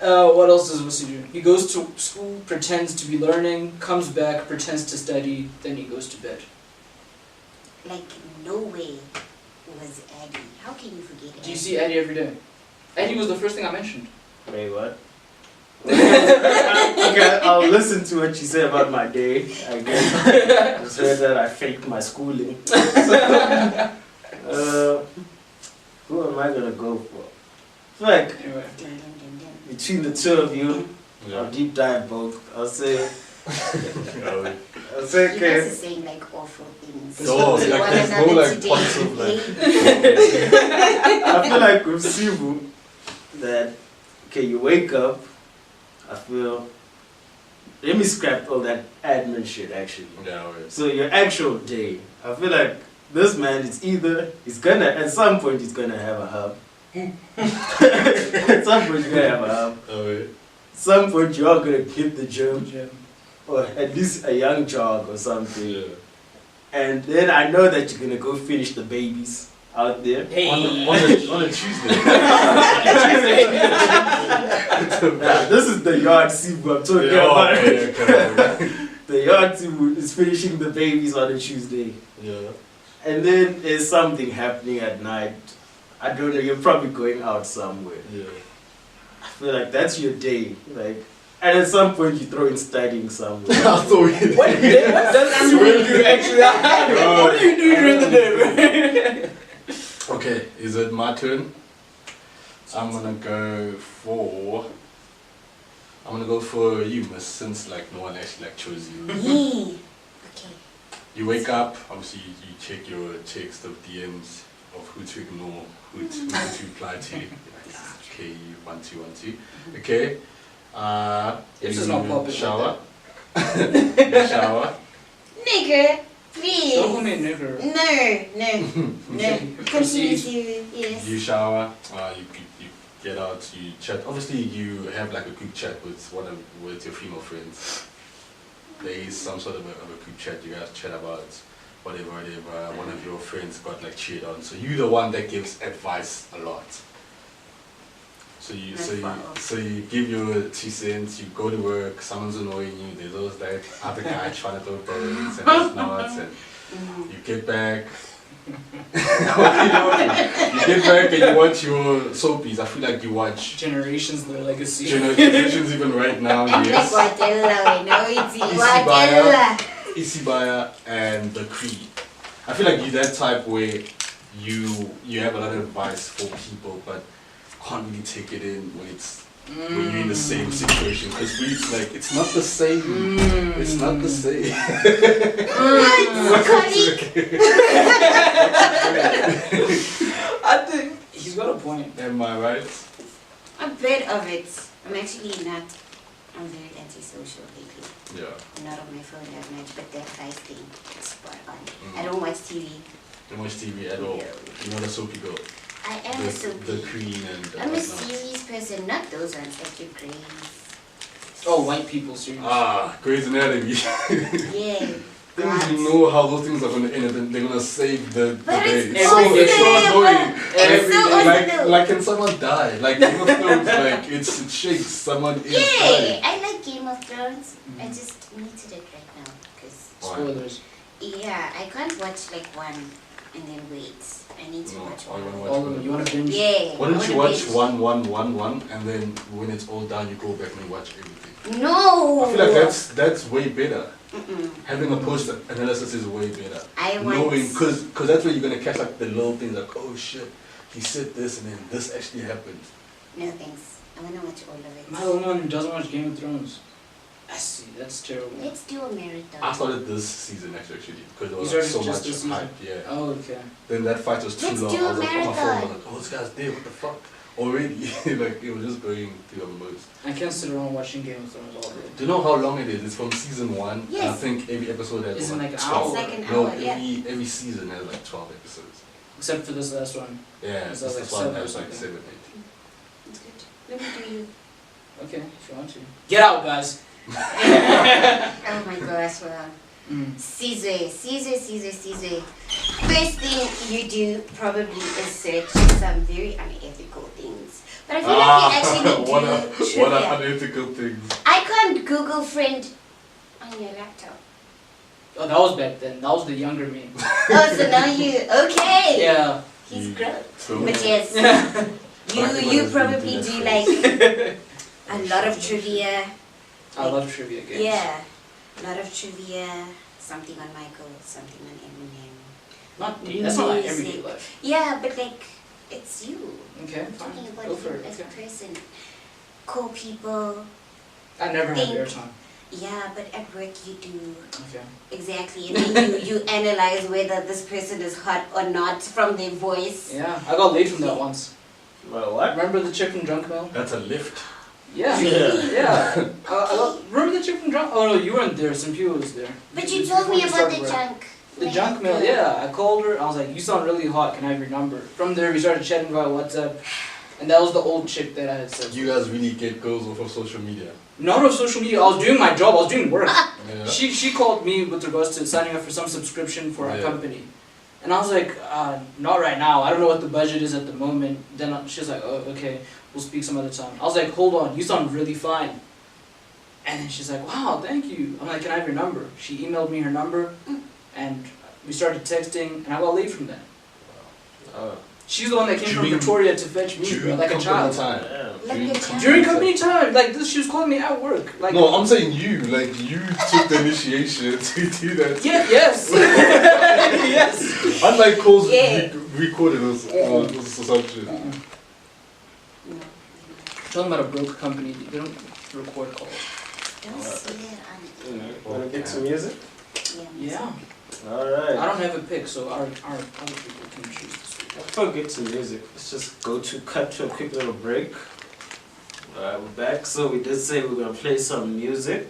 What else does Wussy do? He goes to school, pretends to be learning, comes back, pretends to study, then he goes to bed. Like, no way was Eddie. How can you forget Eddie? Do you see Eddie every day? Eddie was the first thing I mentioned. Wait, what? Okay, I'll listen to what you say about my day. I guess. Just heard that I faked my schooling. Who am I gonna go for? I feel like Anyway. Dun, dun, dun, dun. between the two of you, I'll deep dive both. I'll say, Yeah. I'll say, You guys are okay. saying like awful things. No, to like, one there's no, another like, today. positive, like- I feel like with Sibu, that, okay, you wake up, I feel, let me scrap all that admin shit actually. Yeah, wait. So your actual day, I feel like this man is either, he's gonna, at some point he's gonna have a hub. At some point he's gonna have a hub. Oh, wait. At some point you are gonna hit the gym, Jim. or at least a young jog or something. Yeah. And then I know that you're gonna go finish the babies out there. Hey. On a Tuesday. Nah, this is the yard Sibu I'm talking about. The yard Sibu is finishing the babies on a Tuesday. Yeah. And then there's something happening at night. I don't know, you're probably going out somewhere. Yeah. I feel like that's your day. Like, and at some point you throw in studying somewhere. I thought we What does you do actually? What do you do during the day? Okay, is it my turn? I'm gonna go for you, miss, since like no one actually like chose you. Me. Okay. You wake up, obviously you check your text of DMs of who to ignore, who to reply to. You're like, okay, 1212. Okay. This you is not popping. shower. You shower. Nigger, please. Don't call me a nigger. No. Continue Proceed. to, yes. You shower, you get out, you chat. Obviously, you have like a group chat with your female friends. There is some sort of a group chat. You guys chat about whatever. One of your friends got like cheated on, so you're the one that gives advice a lot. So you give your 2 cents. You go to work. Someone's annoying you. There's always that other guy trying to throw parents and it's not. And you get back. What are you doing? You get back and you watch your soapies. I feel like you watch Generations, the legacy. Generations even right now. Yes. Guatella, no, it's Isibaya. Guatella. Isibaya and the Creed. I feel like you're that type where you have a lot of advice for people, but can't really take it in when you're in the same situation. Because it's like it's not the same. It's not the same. I think he's got a point. Am I right? A bit of it. I'm actually not. I'm very antisocial lately. Yeah. I'm not on my phone that much, but that advice thing is spot on. I don't watch TV. Don't watch TV at all. No. You're not a soapy girl. I am a soapy. The Queen and I'm a whatnot. serious person, not those ones like your Grace. Oh, white people series. Grey's Anatomy. Yeah. Things you know how those things are going to end and then they're going to save the But day. it's It's so awesome. annoying. Every so day. awesome. Like can someone die? Like Game of Thrones, like it shakes. Someone is Yeah, dying. I like Game of Thrones. I just needed it right now because Spoilers. yeah, I can't watch like one and then wait. I need to No, watch I wanna one. watch All of them. You want to binge? Yeah. Why I don't you wanna watch binge. one, and then when it's all done, you go back and you watch everything? No. I feel like that's way better. Mm-mm. Having a post analysis is way better. I want. Knowing, cause that's where you're gonna catch like the little things like, oh shit, he said this and then this actually happened. No thanks. I wanna watch all of it. Am I the only one who doesn't watch Game of Thrones? I see. That's terrible. Let's do a marathon. I started this season actually because there You was started so just much this season? hype. Yeah. Oh, okay. Then that fight was too Let's long. do I was a like on my phone. I was marathon. like, oh, this guy's dead. What the fuck? Already, like it was just going through the most. I can't sit around watching Game of Thrones all day. Do you know how long it is? It's from season 1. And I Yes. think every episode has Isn't like an 12. hour. It's like an No, hour, yeah. every season has like 12 episodes. Except for this last one. Yeah, It's this like one 7 or has like something. 7, 8. It's good. Let me do you. Okay, if you want to. Get out, guys! Oh my gosh, well. Mm. Caesar. First thing you do probably is search some very unethical things. But I feel like you actually do what are trivia. unethical things? I can't Google friend on your laptop. Oh, that was back then. That was the younger me. Oh, so now you, okay. Yeah. He's Mm. grown. So, But yes, you probably do like a lot of trivia. I love trivia games. Yeah, a lot of trivia. Something on Michael, something on Eminem. Not deep. That's not like everyday Music. life. Yeah, but like, it's you. Okay, Talking fine. about Go for you it. as Okay. a person. Call people. I never have Think. airtime. Yeah, but at work you do. Okay. Exactly. And then you analyze whether this person is hot or not from their voice. Yeah, I got late from that once. Well, what? Remember the chick from Drunk Mail? that's a lift. Yeah. Yeah. Yeah. Remember the chick from Drunk? Oh no, you weren't there. Some people was there. But It you was told before me we about started the work. junk. The junk mail, yeah. I called her. I was like, "You sound really hot. Can I have your number?" From there, we started chatting via WhatsApp, and that was the old chick that I had said. You guys really get girls off of social media. Not on social media. I was doing my job. I was doing work. Yeah. She called me with regards to signing up for some subscription for our Yeah. company, and I was like, "Not right now. I don't know what the budget is at the moment." Then she was like, "Oh, okay. We'll speak some other time." I was like, "Hold on. You sound really fine." And then she's like, "Wow, thank you." I'm like, "Can I have your number?" She emailed me her number, and we started texting, and I got late from that. She's the one that came from During- Pretoria to fetch me, During like a company child. time. Yeah. Like a child. During company time, like this, she was calling me at work. Like, No, I'm saying you took the initiation to do that. yeah, yes, yes. Unlike calls Yeah. recorded or some shit. No. Talking about a broke company, they don't record calls. Don't say that on Wanna get to music? Yeah. Alright. I don't have a pick, so our other people can choose this week. Before we get to music, let's just cut to a quick little break. Alright, we're back. So we did say we were gonna play some music.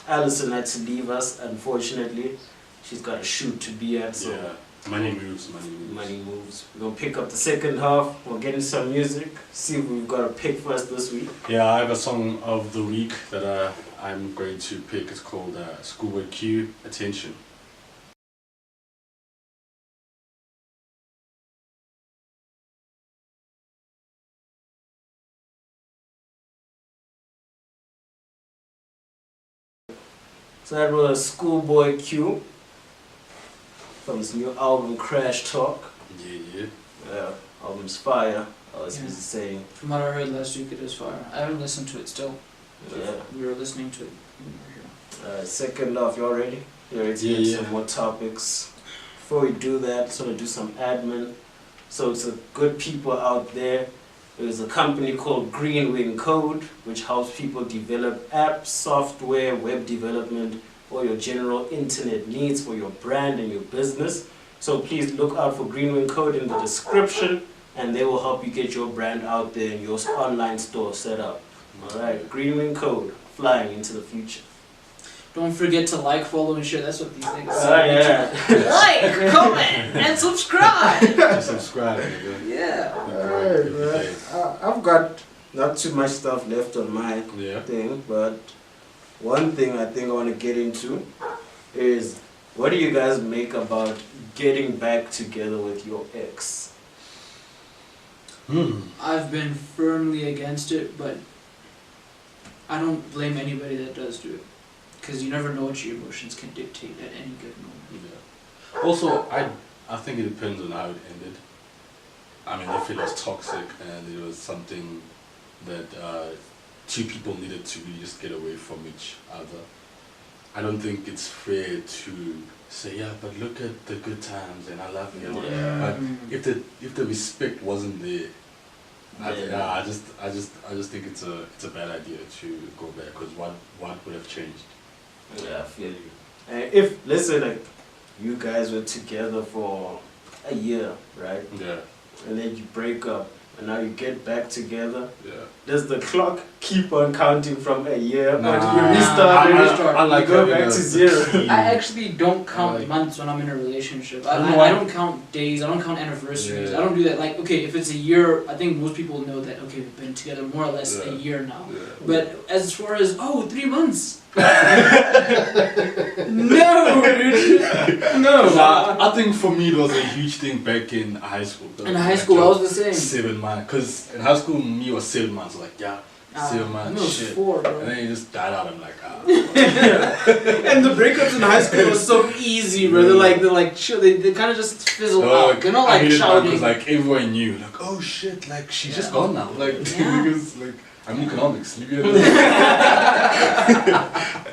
Allison had to leave us, unfortunately. She's got a shoot to be at, so Yeah. Money moves. money moves. We're gonna pick up the second half. We'll get into some music. See if we've got a pick for us this week. Yeah, I have a song of the week that I'm going to pick. It's called Schoolboy Q, Attention. So that was Schoolboy Q from his new album Crash Talk. Yeah. Yeah, album's fire. As Yeah. was saying. From what I heard last week, it is fire. I haven't listened to it still. Yeah. We were listening to it when we were here. Second off, y'all ready? You ready to Yeah, get yeah. some more topics? Before we do that, sort of do some admin. So to good people out there, there's a company called Green Wing Code, which helps people develop apps, software, web development, or your general internet needs for your brand and your business. So please look out for Green Wing Code in the description, and they will help you get your brand out there and your online store set up. Alright, Green Wing Code, flying into the future. Don't forget to like, follow, and share. That's what these niggas Oh say. yeah. Like, comment, and subscribe. Just subscribe, nigga. Yeah. Alright, man. I've got not too much stuff left on my Yeah. thing, but one thing I think I want to get into is, what do you guys make about getting back together with your ex? I've been firmly against it, but I don't blame anybody that does do it. Because you never know what your emotions can dictate at any given moment. Yeah. Also, I think it depends on how it ended. I mean, if it was toxic and it was something that two people needed to really just get away from each other, I don't think it's fair to say, yeah, but look at the good times and I love you. Yeah. But if the respect wasn't there, Yeah. I just think it's a bad idea to go back, because what would have changed? Yeah, I feel you. And if, let's say, like, you guys were together for a year, right? Yeah, And then you break up, and now you get back together. yeah. Does the clock keep on counting from a year, Nah, but you restart, I like you go having back a to zero. routine. I actually don't count Like- months when I'm in a relationship. I don't know I why. don't count days. I don't count anniversaries. Yeah. I don't do that. Like, okay, if it's a year, I think most people know that. Okay, we've been together more or less a Yeah. year now. Yeah. But as far as 3 months, no, dude, no. Nah, I think for me it was a huge thing back in high school. In high school, I was the same. 7 months, cause in high school me was 7 months. Like 7 I months, was shit. 4, bro. And then it just died out. I'm like, And the breakups in high school were so easy, bro. They're like chill. They kind of just fizzle out. They're not I like hated mine shouting. 'cause, like everyone knew, like, oh shit, like she's just gone now. Like Yeah. because like I'm economics. Leave it alone.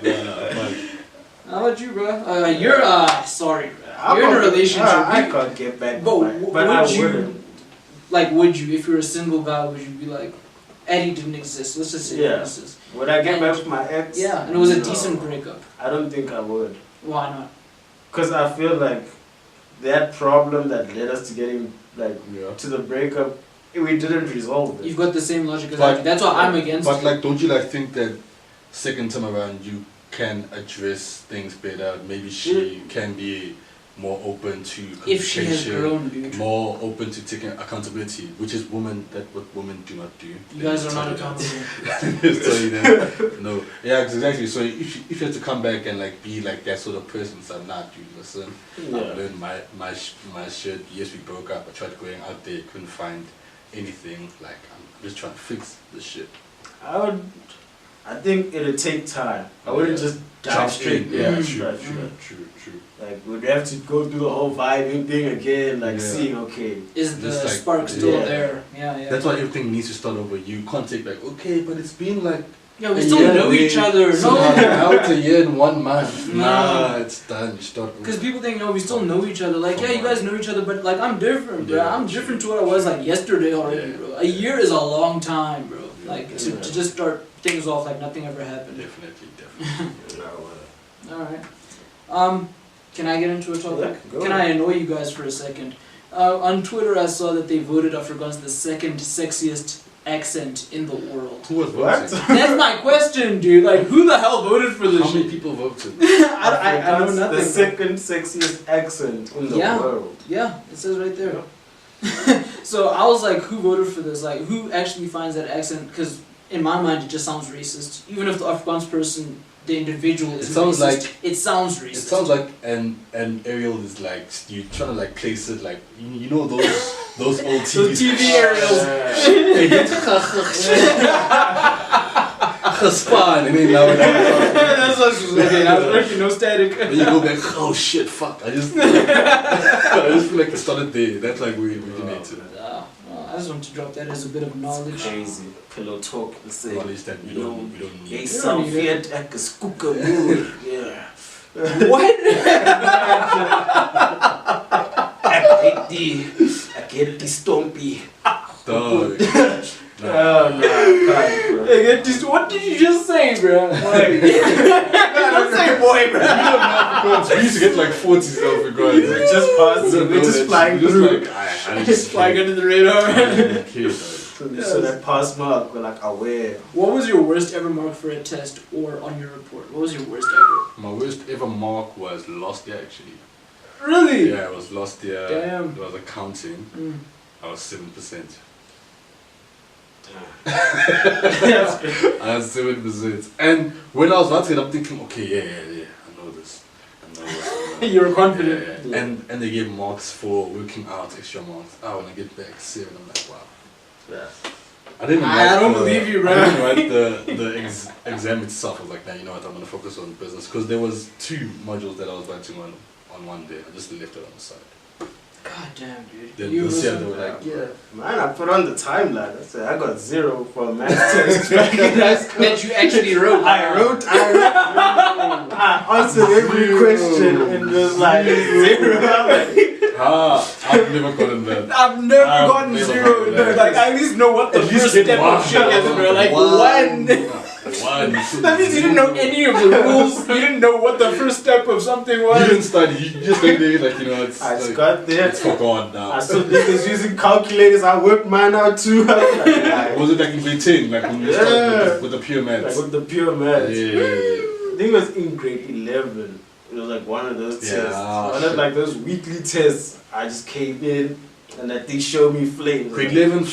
But How about you, bro? You're sorry, bro. I'm You're in a not- relationship. I You- can't get back. But But I would you, wouldn't. like, would you, if you're a single guy, would you be like, Eddie didn't exist, let's just say Yeah. this is. Would I get back with my ex? Yeah, and it was a No. decent breakup. I don't think I would. Why not? Because I feel like that problem that led us to getting like yeah. to the breakup, we didn't resolve it. You've got the same logic as But- I do. That's why I'm against But it. like, don't you like think that second time around you can address things better? Maybe she can be more open to If she has communication, grown, dude. more open to taking accountability, which is what women do not do. You guys are Tell not you that. accountable. Just tell you that. No, yeah, exactly. So if you have to come back and like be like that sort of person, so nah, dude, listen, Yeah. I've learned my shit. Yes, we broke up. I tried going out there, couldn't find anything. Like I'm just trying to fix the shit. I think it'll take time. I wouldn't Yeah. just dive Jump straight. in. Yeah, in. true, Right, true, right. true. Like we'd have to go through the whole vibing thing again, like Yeah. seeing okay. Is the Just like- spark still Yeah. there? Yeah, yeah. That's why everything needs to start over. You can't take like, okay, but it's been like Yeah, we a still year know each away, other. so No. now it's a year and 1 month. No. Nah, it's done. You start. Because people think, no, we still know each other. Like, yeah, you guys know each other, but like, I'm different, bro. Yeah, I'm true. different to what I was like yesterday already, Yeah. bro. A year is a long time, bro. Like, Yeah. to just start things off like nothing ever happened. Definitely. Alright. Can I get into a topic? Yeah, go Can ahead. I annoy you guys for a second? On Twitter, I saw that they voted Afrikaans the second sexiest accent in the world. Who was What? voting? That's my question, dude. Like, who the hell voted for this How many shit? people voted? I know Afrikaans, nothing. The bro. second sexiest accent in the Yeah. world. Yeah, it says right there. So I was like, who voted for this? Like, who actually finds that accent? Because in my mind, it just sounds racist. Even if the Afrikaans person, the individual, is It sounds racist, like- it sounds It racist. sounds like an aerial is like you trying to like place it like you know those old So TV. TV aerials. Gespan and then now That's what she was looking. I was working, no static. then you go back. Oh shit! Fuck! I just feel like it started there. That's like we originated. I just want to drop that as a bit of knowledge. Crazy. Pillow talk. Let's say. Knowledge that we don't Jy need. sal weet ek is koekemoer. Yeah. What? Ek het die stompie. Dog. Oh no, can't, bro. What did you just say, bro? Don't say boy, bro. We used to get like 40 stuff we got. We're just passing, we're just flying through. Like, I Just flying under the radar. So that pass mark, we're like aware. What was your worst ever mark for a test or on your report? What was your worst ever? My worst ever mark was last year actually. Really? Yeah, it was last year. Damn. It was accounting. Mm. I was 7%. Yeah. I was 7%. And when I was writing it, I'm thinking, okay, yeah, I know this. You were confident. Yeah. And they gave marks for working out extra marks. When I get back 7, I'm like, wow. Yeah. I didn't I write don't the- believe you, bro. I didn't write the exam itself. I was like, nah, you know what, I'm going to focus on business. Because there was 2 modules that I was writing on one day. I just left it on the side. God damn, dude. Then You this year listen- they were like, yeah. Man, I put on the timeline. I said I got 0 for a math test back in high school. That you actually wrote. I wrote. I answered every question and was like 0. I've never gotten that. I've never I've gotten never 0. gotten that. Like, I at least know what the At least first get step one. of shit is, bro. Like, One. one. One. That means you didn't know any of the rules. You didn't know what the first step of something was. You didn't study. You just think they like it's. I just like, got there. It's forgotten now. I still niggas using calculators. I worked mine out too. I was like, nah. Was it like in grade 10, like when you started with the pure Like maths? with the pure maths. Yeah. I think it was in grade 11. It was like one of those Yeah, tests. oh, One of shit. like those weekly tests. I just came in and that thing showed me flames. Grade 11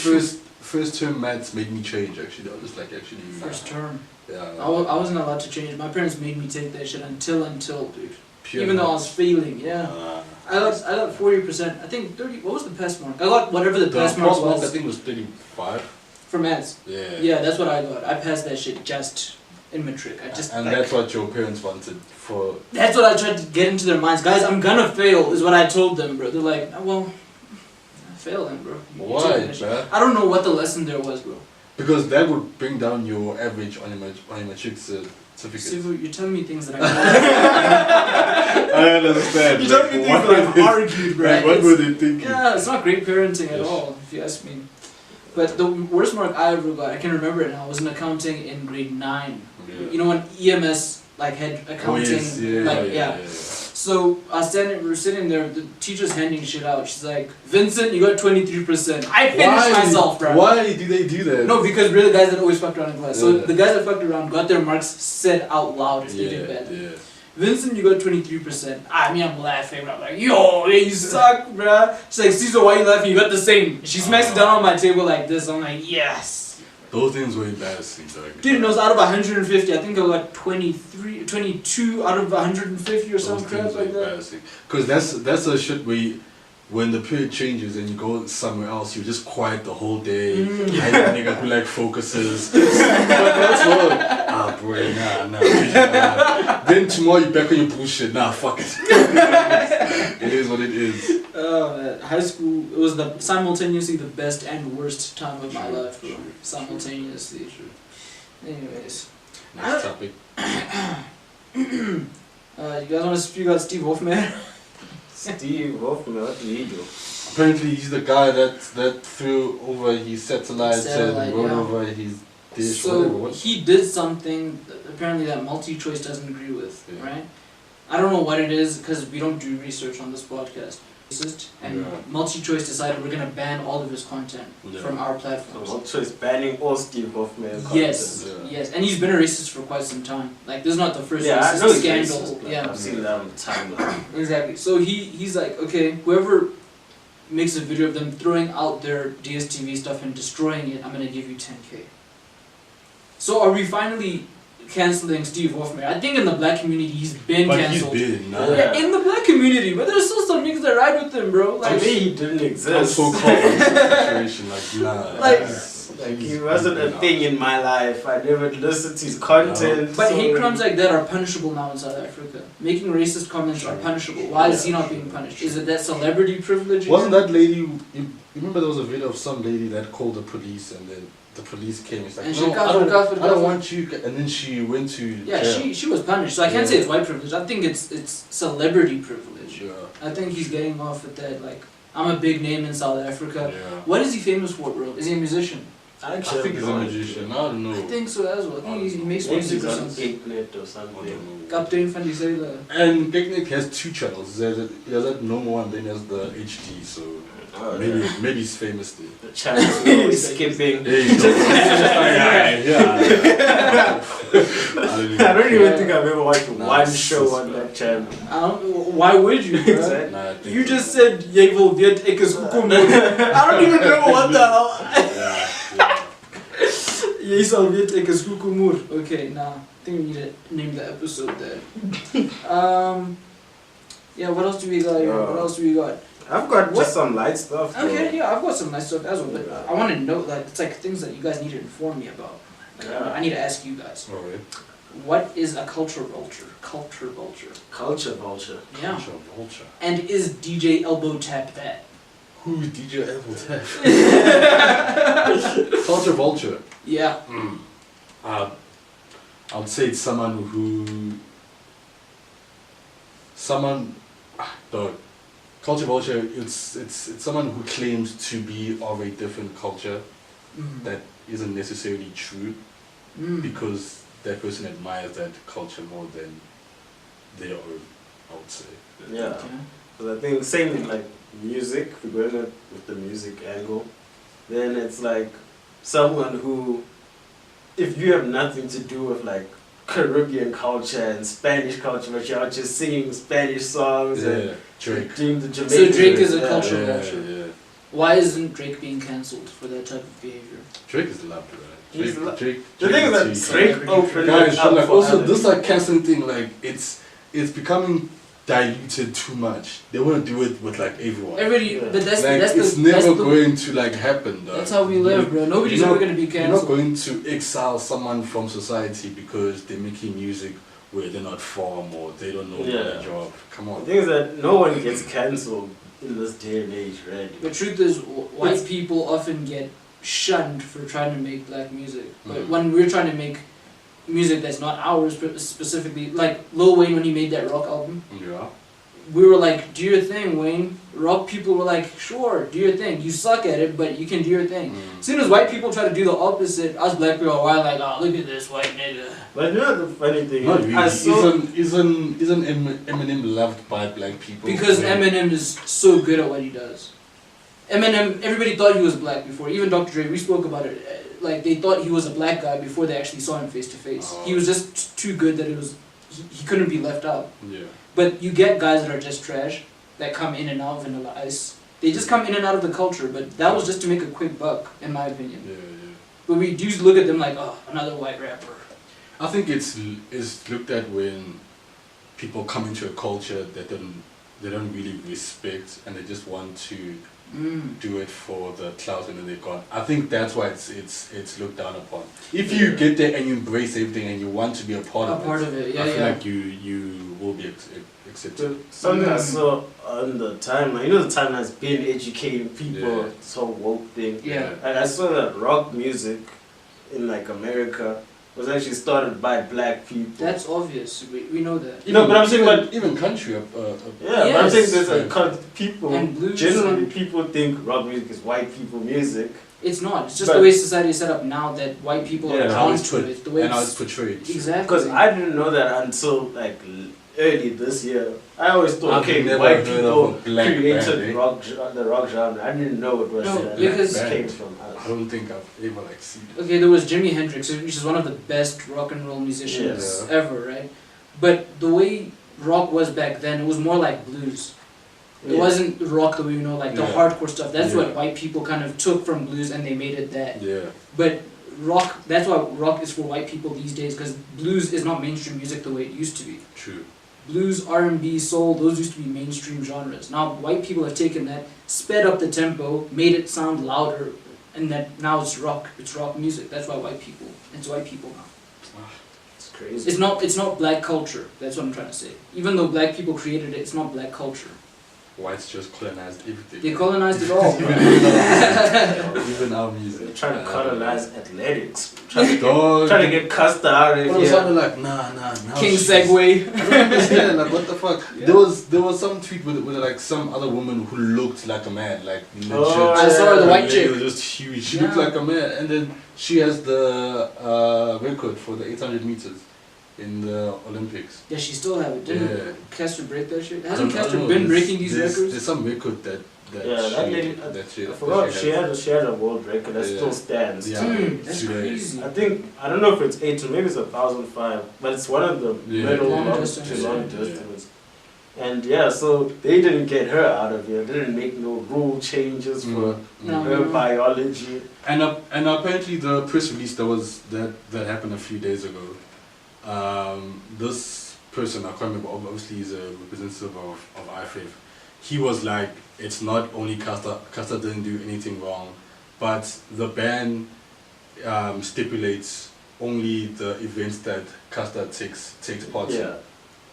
first term maths made me change actually. I was like actually. First term. Yeah. I wasn't allowed to change. My parents made me take that shit until, dude. Pure Even though I was maths. failing, yeah. I got 40%. I think 30. What was the pass mark? I got whatever the pass mark pass mark I was think was 35. for maths. Yeah. Yeah, that's what I got. I passed that shit just in matric. I just And like, that's what your parents wanted for. that's what I tried to get into their minds. Guys, I'm gonna fail, is what I told them, bro. They're like, "Oh, well, fail then, bro. You Why, take that shit." bruh? I don't know what the lesson there was, bro. Because that would bring down your average on your matric certificate. Sivu, you're telling me things that I know. I don't understand. You don't think I've argued, bro. Right. What were they thinking? Yeah, it's not great parenting at Yes. all, if you ask me. But the worst mark I ever got, I can remember it now, was in accounting in grade 9. Yeah. You know when EMS like had accounting, Oh, yes. Yeah, like yeah. So we were sitting there, the teacher's handing shit out. She's like, Vincent, you got 23%. I finished myself, bro. Why do they do that? No, because we're the guys that always fucked around in class. So Yeah. the guys that fucked around got their marks said out loud if they did bad. Yeah. Vincent, you got 23%. I mean, I'm laughing. I'm like, yo, you suck, bruh. She's like, Cesar, why you laughing? You got the same. She smacks it down on my table like this. I'm like, yes. Those things were embarrassing, dog. Dude, it was out of 150. I think I got 22 out of 150 or some crap like that. Because that's a shit where when the period changes and you go somewhere else, you're just quiet the whole day. And a nigga who like focuses. But that's what. Ah, bro, nah. Then tomorrow you back on your bullshit. Nah, fuck it. It is what it is. Oh man, high school, it was simultaneously the best and worst time of my life, bro. Simultaneously. Anyways. Next topic. You guys want to speak about Steve Hoffman? Steve Hoffman, what did he do? Apparently he's the guy that threw over his satellites Satellite, and rolled yeah. over his dish, So whatever. he did something that apparently that multi-choice doesn't agree with, Yeah. right? I don't know what it is because we don't do research on this podcast. And Yeah. multi-choice decided we're gonna ban all of his content Yeah. from our So platforms. also is banning all Steve Hoffman content. Yes, Yeah. yes, and he's been a racist for quite some time. Like this is not the first Yeah, I know racist he's scandal. racist, but Yeah, I've seen that on the timeline. exactly. So he's like, okay, whoever makes a video of them throwing out their DSTV stuff and destroying it, I'm gonna give you 10K. So are we finally canceling Steve Hoffman? I think in the black community he's been But cancelled. he's been, nah. Yeah. Yeah, in the black community, but there's still some niggas that ride with him, bro. To Like, me, he didn't I'm exist. so cold in this situation, like, nah. Like- Like, he wasn't a thing in my life. I never listened to his content. but so- hate crimes like that are punishable now in South Africa. Making racist comments are punishable. Why is he not being punished? Is it that celebrity privilege? Wasn't that lady, you remember there was a video of some lady that called the police and then the police came and like, And no, she got I don't, got- I don't want you, and then she went to Yeah, jail. she was punished. So I can't Yeah. say it's white privilege. I think it's celebrity privilege. Yeah. I think he's getting off with that. Like, I'm a big name in South Africa. Yeah. What is he famous for, bro? Is he a musician? I think he's a magician, I don't know. I think so as well. I think he makes Maybe music he's or on something. 8net or I something. don't know. Captain van die Zeile. And Picnic has 2 channels. He has that normal one, then he has the HD, so Oh, maybe he's famous there. The channel's always skipping. Hey, I don't even think I've ever watched Nah, one it's show so on bad. that channel. Why would you, bro? Exactly. Nah, I think You so. just said jy wil weet ek is hoekom moet. I don't even know what the hell. Yeah, yeah. Jy sal weet ek is hoekom moet. Okay, nah. I think we need to name the episode there. Yeah, what else do we got here? What else do we got? I've got What? just some light stuff. though. Okay, yeah, I've got some nice stuff as well, but I want to know, like, it's like things that you guys need to inform me about. Like, Yeah. I need to ask you guys. Alright. What is a culture vulture? Culture vulture. Culture vulture. Yeah. Culture vulture. And is DJ Elbow Tap that? Who is DJ Appleton? Culture vulture. Yeah. I would say it's dog. Culture vulture. It's someone who claims to be of a different culture Mm. that isn't necessarily true Mm. because that person admires that culture more than their own, I would say. Yeah. Okay. Because I think same with like music, if we're going with the music angle, then it's like someone who, if you have nothing to do with like Caribbean culture and Spanish culture, but you're out just singing Spanish songs and Drake. doing the Jamaican. So Drake is a yeah. cultural Yeah, vulture. yeah. Why isn't Drake being cancelled for that type of behavior? Drake is loved, right? He's Drake. The thing is that Drake opened Guys, it but up like for also others. this like canceling thing, like it's becoming diluted too much. They want to do it with like everyone. Everybody, Yeah. but that's like that's it's the never that's the, going to like happen though. that's how we live, bro. Nobody's You're ever not- gonna be You're not cancelled. going to exile someone from society because they're making music where they're not from or they don't know Yeah. their job. Come The on. thing is that no one gets cancelled in this day and age, right? The truth is, white people often get shunned for trying to make black music. But Mm. when we're trying to make music that's not ours, but specifically, like Lil Wayne when he made that rock album, Yeah. we were like, do your thing, Wayne. Rock people were like, sure, do your thing. You suck at it, but you can do your thing. Mm. As soon as white people try to do the opposite, us black people are like, oh, look at this white nigga. But you know the funny thing Not is, really. I saw Isn't Eminem loved by black people? Because Yeah. Eminem is so good at what he does. Eminem, everybody thought he was black before. Even Dr. Dre, we spoke about it. Like, they thought he was a black guy before they actually saw him face to face. Oh. He was just too good that he couldn't be left out. Yeah. But you get guys that are just trash, that come in and out of Vanilla Ice. They just come in and out of the culture, but that was just to make a quick buck, in my opinion. Yeah, yeah. But we do look at them like, oh, another white rapper. I think it's looked at when people come into a culture that they don't really respect and they just want to do it for the clout and then they're gone. I think that's why it's looked down upon. If you get there and you embrace everything and you want to be a part of it, Yeah, I feel yeah. like you will be accepted. something I saw on the timeline. You know the timeline's been educating people. Yeah. This whole woke thing. Yeah. And I saw that rock music in like America was actually started by black people. That's obvious. We know that. No, but I'm saying, but even country yeah, but I'm saying there's a people. And blues Generally, and- people think rock music is white people music. It's not. It's just But- the way society is set up now that white people Yeah, are how drawn it's to put it. The way and how it's it's portrayed. exactly. Because I didn't know that until like early this year. I always thought, I've okay, never white heard people of a black created band, the rock genre. I didn't know it was No, that. because- It came from I us. don't think I've ever like seen it. Okay, there was Jimi Hendrix, which is one of the best rock and roll musicians Yeah. ever, right? But the way rock was back then, it was more like blues. It Yeah. wasn't rock that we know, like the Yeah. hardcore stuff. That's Yeah. what white people kind of took from blues and they made it that. Yeah. But rock, that's why rock is for white people these days, because blues is not mainstream music the way it used to be. True. Blues, R&B, soul, those used to be mainstream genres. Now white people have taken that, sped up the tempo, made it sound louder, and that now it's rock. It's rock music. That's why it's white people now. It's crazy. It's not black culture. That's what I'm trying to say. Even though black people created it, it's not black culture. Whites just colonized everything. They colonized it all. Even our They're music. trying to colonize athletics. Trying Dog. to get Custer out of All of a here. sudden, like, nah. Now King she's- Segway. I don't understand, like, what the fuck? There was some tweet with like some other woman who looked like a man, like legit. Oh, I saw her, the Her white leg chick. was just huge. She Yeah. looked like a man, and then she has the record for the 800 meters in the Olympics. Yeah, she still have it. Didn't Yeah. Kester break that shit? I Hasn't don't Kester know, been there's- breaking these there's, records? There's some record that Yeah, that lady. I forgot she had a world record that Yeah. still stands. Yeah. That's Today. crazy. I think I don't know if it's 8 or maybe it's 1,005, but it's one of the Yeah. middle Long long distance. to long Yeah. distance. And yeah, so they didn't get her out of here. They didn't make no rule changes for No. her biology. And apparently the press release that happened a few days ago. This person, I can't remember. Obviously, he's a representative of IFF. He was like, it's not only Custer. Custer didn't do anything wrong, but the ban stipulates only the events that Custer takes part Yeah.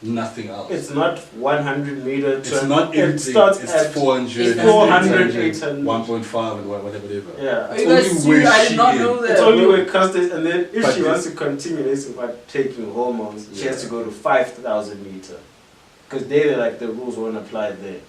in. Nothing else. It's not 100 meter. It's not It everything. starts It's at 400, 400, 800, 800. 1.5 and whatever. Yeah. Are you guys only serious? where I did she not is. know that. It's only where Custer is, and then if But she this- wants to continue this about taking hormones, she has to go to 5,000 meter. Because they're like the rules won't apply there.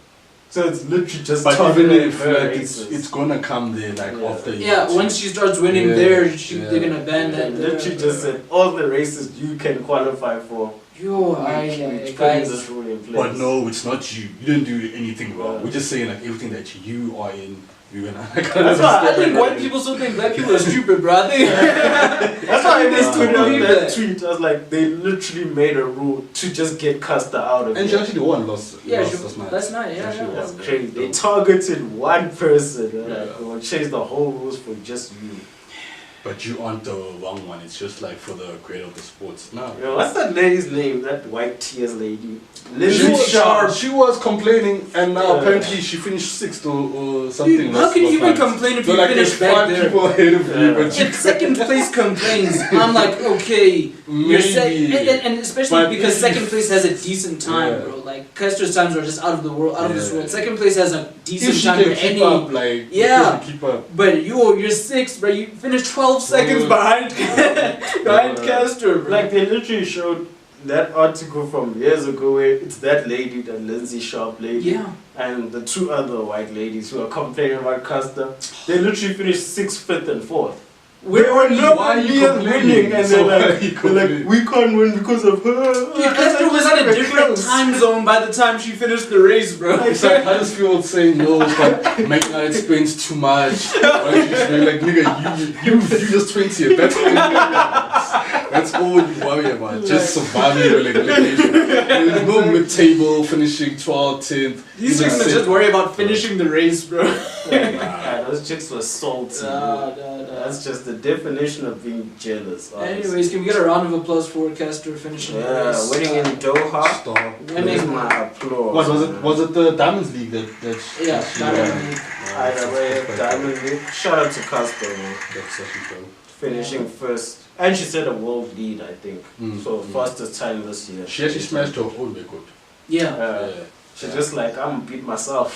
So it's literally just But targeting even if her like, races. it's gonna come there like Yeah. after Yeah, you. once she starts winning Yeah, there, yeah. they're gonna ban They that. literally just said all the races you can qualify for. Yo, Putting guys. this rule in place. But no, it's not you. You didn't do anything wrong. Yeah. We're just saying like everything that you are in, you're gonna. That's why I think white people still think black people are stupid, bro. I think That's why I they just still tweeted out believe that that. tweet. I was like, they literally made a rule to just get Custer out of And it. she actually won last. Yeah, last, she- last night. last night, yeah, She actually yeah. That's won, crazy. They yeah. targeted one person. Yeah. Like, they will change the whole rules for just you. But you aren't the wrong one. It's just like for the creator of the sports. No. Yo, what's that lady's name? That white tears lady. She Lindsay was, Sharp. she was complaining, and now Yeah. apparently she finished sixth or something. Dude, how last- can you last even night. complain if So you like finish there's back 5 there? people ahead of you, Yeah. but you If second place complains, I'm like, okay, you're maybe. and especially But because if- second place has a decent time, Yeah. bro. Like Custer's times are just out of the world, out of this Yeah. world. Second place has a If decent she time can for keep any. up, like Yeah. if she can keep up. But you're sixth, bro. You finished 12 seconds behind behind Custer, bro. Like, they literally showed that article from years ago where it's that lady, that Lindsay Sharp lady, Yeah. and the 2 other white ladies who are complaining about Custer. They literally finished 6th, 5th, and 4th. They were Why nowhere are you near complaining? winning, and So they're why are like, you they're like, complaining? we can't win because of her. Dude, Custer was in a different time zone by the time she finished the race, bro. It's like Huddersfield saying no, but McKnight spends too much. Or you just be like, nigga, you just 20th. That's all you worry about. Just surviving your relegation. There's no mid-table finishing 12th, 10th. These You chicks sit- just worry about finishing the race, bro. Yeah, those chicks were salty. Nah. That's just the definition of being jealous. honestly. Anyways, can we get a round of applause for Custer finishing the Yeah, race? winning in Doha. Stop. Winning. Here's my applause. What was it? man. Was it the Diamonds League that Yeah, she Diamond won? League. Either way, Diamond League. Shout out to Casper, man. That's actually cool. Finishing first. And she set a world lead, I think. Mm, So, mm. fastest time this year. She actually smashed her own record. Yeah. She's just like, I'm gonna beat myself.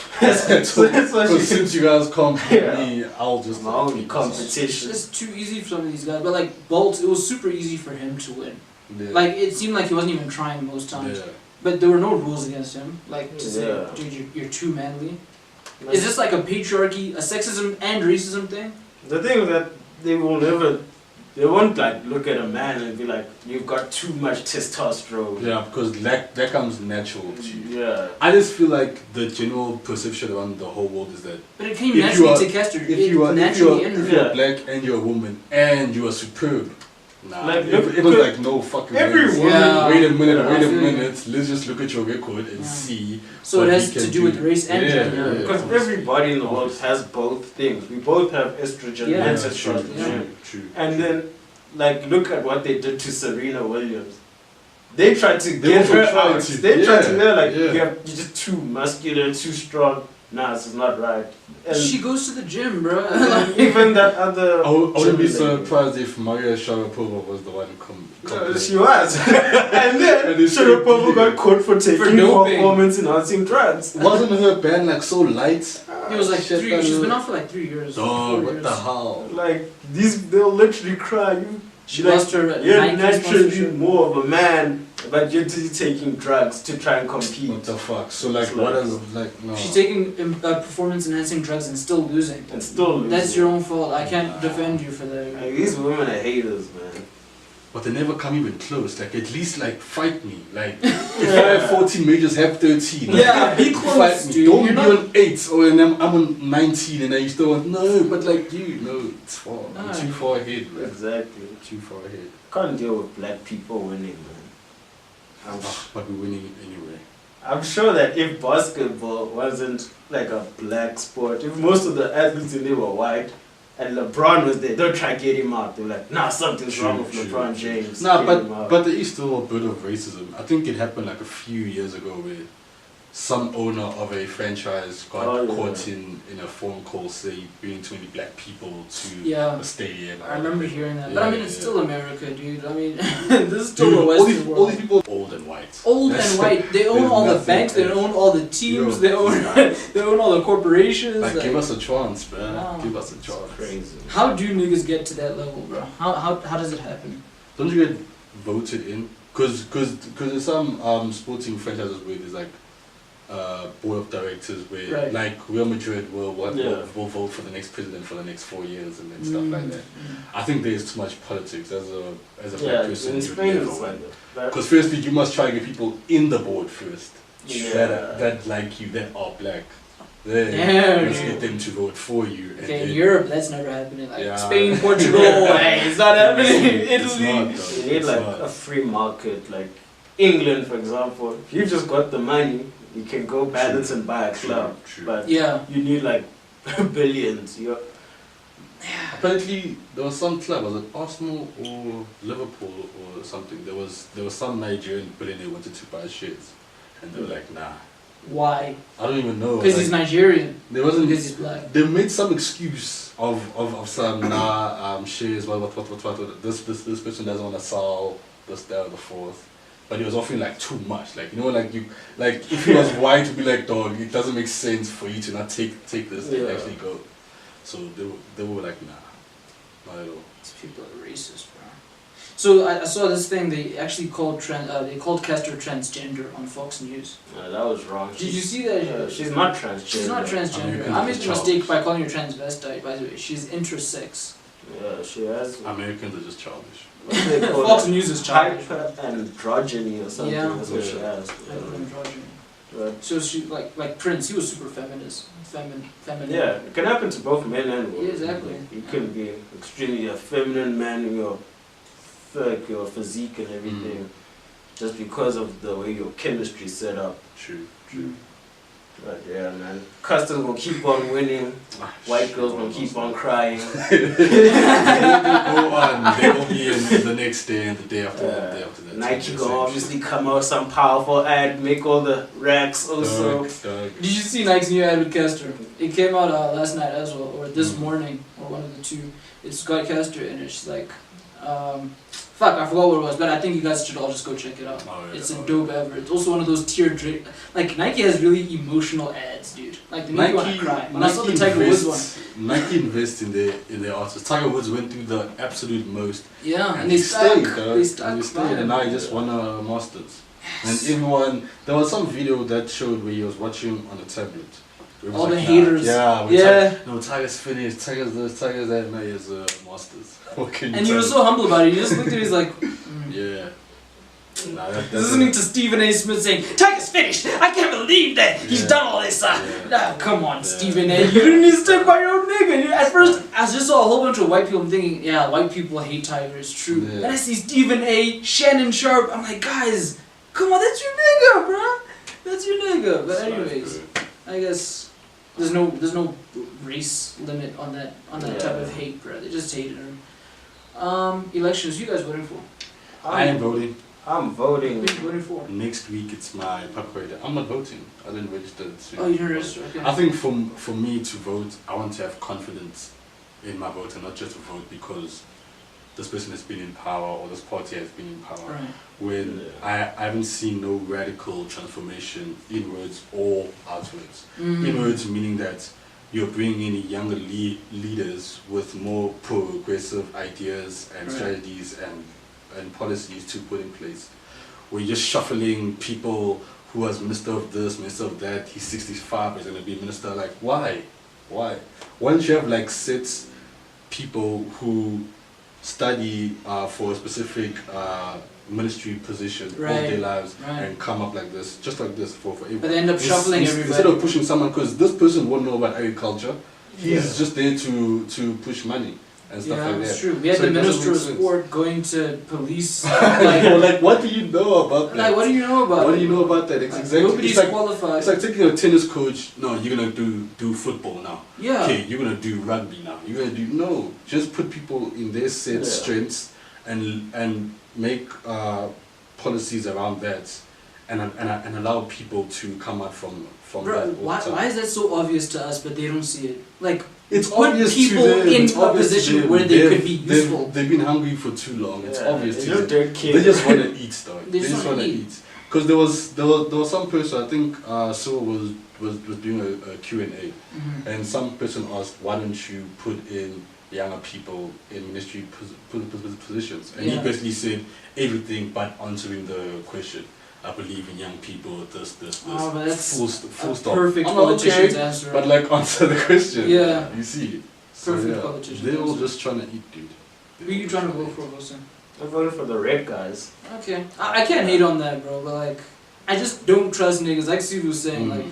So, that's why so she since you guys can't beat Yeah. me, I'll just my only beat myself. competition. It's too easy for some of these guys, but like Bolt, it was super easy for him to win. Yeah. Like it seemed like he wasn't even trying most times, yeah. but there were no rules against him. Like to say, Yeah. dude, you're too manly. Is this like a patriarchy, a sexism and racism thing? The thing is that they will never, they won't like look at a man and be like, you've got too much testosterone. Yeah, because that comes natural to you. Yeah. I just feel like the general perception around the whole world is that But it came If you naturally are- to Kester. if you are naturally in if her. you're black and you're a woman and you are superb, nah, Like, it, look- it was look- like no fucking every ways. woman- Yeah. Wait a minute, Yeah, wait I a feel you. minute. Let's just look at your record and Yeah. see. So what it he has can to do with do. race and Yeah, gender. yeah. Because everybody in the world has both things. We both have estrogen Yeah. and True, testosterone. true. And then, like, look at what they did to Serena Williams. They tried to They get also her tried out. to- They tried to, yeah, they're like, yeah. you're just too muscular, too strong. Nah, this is not right. And She goes to the gym, bro. even that other. I wouldn't be gym lady. surprised if Maria Sharapova was the one She was. And then And it's Sharapova got caught for taking doping. performance enhancing drugs. Wasn't her band like so light? It was like Shit, she's man. been out for like 3 years. Oh, 4 what years. the hell? Like, they'll literally cry. She like, lost her You're Nike naturally sponsorship. more of a man, but you're just taking drugs to try and compete. What the fuck? So like, It's what like- is like no? She's taking performance enhancing drugs and still losing. And still losing. That's your own fault. I can't defend you for that. Like, these women are haters, man. But they never come even close. Like at least like fight me. Like if I have 14 majors, have 13. Yeah, be Fight close, me. dude. Don't You're be not- on 8 or and I'm on 19 and I you still want no. But like you, no, it's far. I'm No. too far ahead, man. Exactly. Too far ahead. Can't deal with black people winning, man. But we're winning anyway. I'm sure that if basketball wasn't like a black sport, if most of the athletes in there were white, and LeBron was there, don't try to get him out. They were like, nah, something's True, wrong with true, LeBron true. James. Nah, Get him out." but there is still a bit of racism. I think it happened like a few years ago where some owner of a franchise got Oh, yeah. caught in a phone call say bringing too many black people to Yeah. a stadium. I remember hearing that. But I mean, it's Yeah, still yeah. America, dude. I mean, this is still Dude, the all Western these world. people old and white. Old That's- and white. They own there's all the nothing banks. They else. own all the teams. Yo. They own. They own all the corporations. Like, give us a chance, man. Wow. Give us a chance. Crazy. How do niggas get to that level, bro? How does it happen? Don't you get voted in? Cause there's some sporting franchises where there's like board of directors where Right. like Real Madrid will Yeah. will vote for the next president for the next 4 years and then stuff like that. I think there's too much politics as a black Yeah, person. in You'd Spain never it's win. like that. Because firstly, you must try to get people in the board first Yeah. that like you, that are black. Then Yeah, let's dude. get them to vote for you. And Okay, in then- Europe, that's never happening. Like Yeah. Spain, Portugal, hey, it's not happening. It's Italy. not, though. You need It's like not. a free market, like England, for example. If you just got the money, you can go balance and buy a club. True. But Yeah. you need like billions. You're, Apparently, there was some club, was it Arsenal or Liverpool or something? There was some Nigerian billionaire wanted to buy shares, and they were like, nah. Why? I don't even know. Because he's Nigerian. There wasn't. Because he's black. They made some excuse of some shares. What? This person doesn't want to sell this, that, or the fourth. But he was offering like too much. Like if he was white, to be like, dog, it doesn't make sense for you to not take this and Yeah. actually go. So they were like, nah, not at all. These people are racist, bro. So I saw this thing. They actually called Castor transgender on Fox News. that was wrong. Did you see that? She's not transgender. She's not transgender. American I is made a the child. mistake by calling her transvestite. By the way, she's intersex. Yeah, she has. Americans are just childish. What do they call Fox it? News is childish. Hyperandrogyny or something. Yeah. That's what she Yeah. has. Androgyny. But So she like Prince. He was super feminist. Feminine. yeah, it can happen to both men and women. Yeah, exactly. You can be extremely a feminine man in your physique and everything, just because of the way your chemistry is set up. True. Mm. But yeah, man, customs gonna keep on winning. White girls gonna keep on crying. Go on. They will be in the next day and the day after that. The day after that. Nike gonna obviously come out with some powerful ad, make all the racks also. Dog. Did you see Nike's new ad with Castor? It came out last night as well, or this morning, or one of the two. It's got Castor in it. She's like, fuck, I forgot what it was, but I think you guys should all just go check it out. Oh, yeah, It's a oh, dope ever. It's also one of those like Nike has really emotional ads, dude. Like they make you want to cry. When I saw the Tiger Woods one, Nike invests in their artists. Tiger Woods went through the absolute most. yeah, and he they stuck. stayed, dog. They stuck. And he stayed, and now he just won a Masters. And everyone, there was some video that showed where he was watching on a tablet. It was All the nah, haters. Yeah, Yeah. No, Tiger's finished. Tiger's this. Tiger's that. Now he has a Masters. What can you And he was tell so humble about it. He just looked at it. He's like, me? Yeah. Nah, that's listening to Stephen A. Smith saying, "Tiger's finished. I can't believe that he's Yeah. done all this." Yeah. Come on, Yeah. Stephen A. You didn't need to stick by your own nigga. At first, I just saw a whole bunch of white people. I'm thinking, yeah, white people hate Tiger. It's true. Yeah. Then I see Stephen A. Shannon Sharp. I'm like, guys, come on, that's your nigga, bro. That's your nigga. But anyways, I guess there's no race limit on that type of hate, bro. They just hated him. Elections. You guys voting for? I am voting. I'm voting. Who are you voting for? Next week it's my papaya. I'm not voting. I didn't register. Oh, you didn't register. Okay. I think for me to vote, I want to have confidence in my vote and not just to vote because this person has been in power or this party has been in power. Right. When I haven't seen no radical transformation inwards or outwards. Inwards meaning that you're bringing in younger leaders with more progressive ideas and Right. strategies and policies to put in place. We're just shuffling people who was minister of this, minister of that. He's 65, he's going to be minister. Like, why? Why? Why don't you have like six people who study for a specific ministry position all Right, their lives right. and come up like this, just like this for everyone. But they end up shuffling Instead everybody. of pushing someone, because this person won't know about agriculture, he's Yeah. just there to push money and stuff Yeah, like that. it's true. We had So the it doesn't Minister of make sense. Sport going to police. like, what do you know about that? Like, what do you know about What it? do you know about that? It's Like, exactly. Nobody's It's like, qualified. it's like taking a tennis coach. No, you're gonna do football now. Yeah. Okay, you're gonna do rugby now. You're gonna do no. Just put people in their set Yeah. strengths and make policies around that, and allow people to come out from Bro, that. all the why time. is that so obvious to us, but they don't see it? Like, It's put obvious people to them. in It's a obvious to position them. where they They've- could be useful. They've been hungry for too long. It's Yeah, obvious they to just them. don't care. They just want to eat stuff. They just want wanna to eat. eat. Because there was some person, I think Syl was doing a Q&A, Mhm. and some person asked, why don't you put in younger people in ministry positions? And he Yeah. basically said everything but answering the question. I believe in young people, this. Oh, but that's Full a stop. perfect I'm like, politician's okay, answer. but like answer the question. Yeah. You see. Perfect politician's They're all answer. just trying to eat, dude. Who are you trying to vote for, Wilson? I'm voting for the red guys. Okay. I can't hate on that, bro, but like, I just don't trust niggas. Like Steve was saying, like,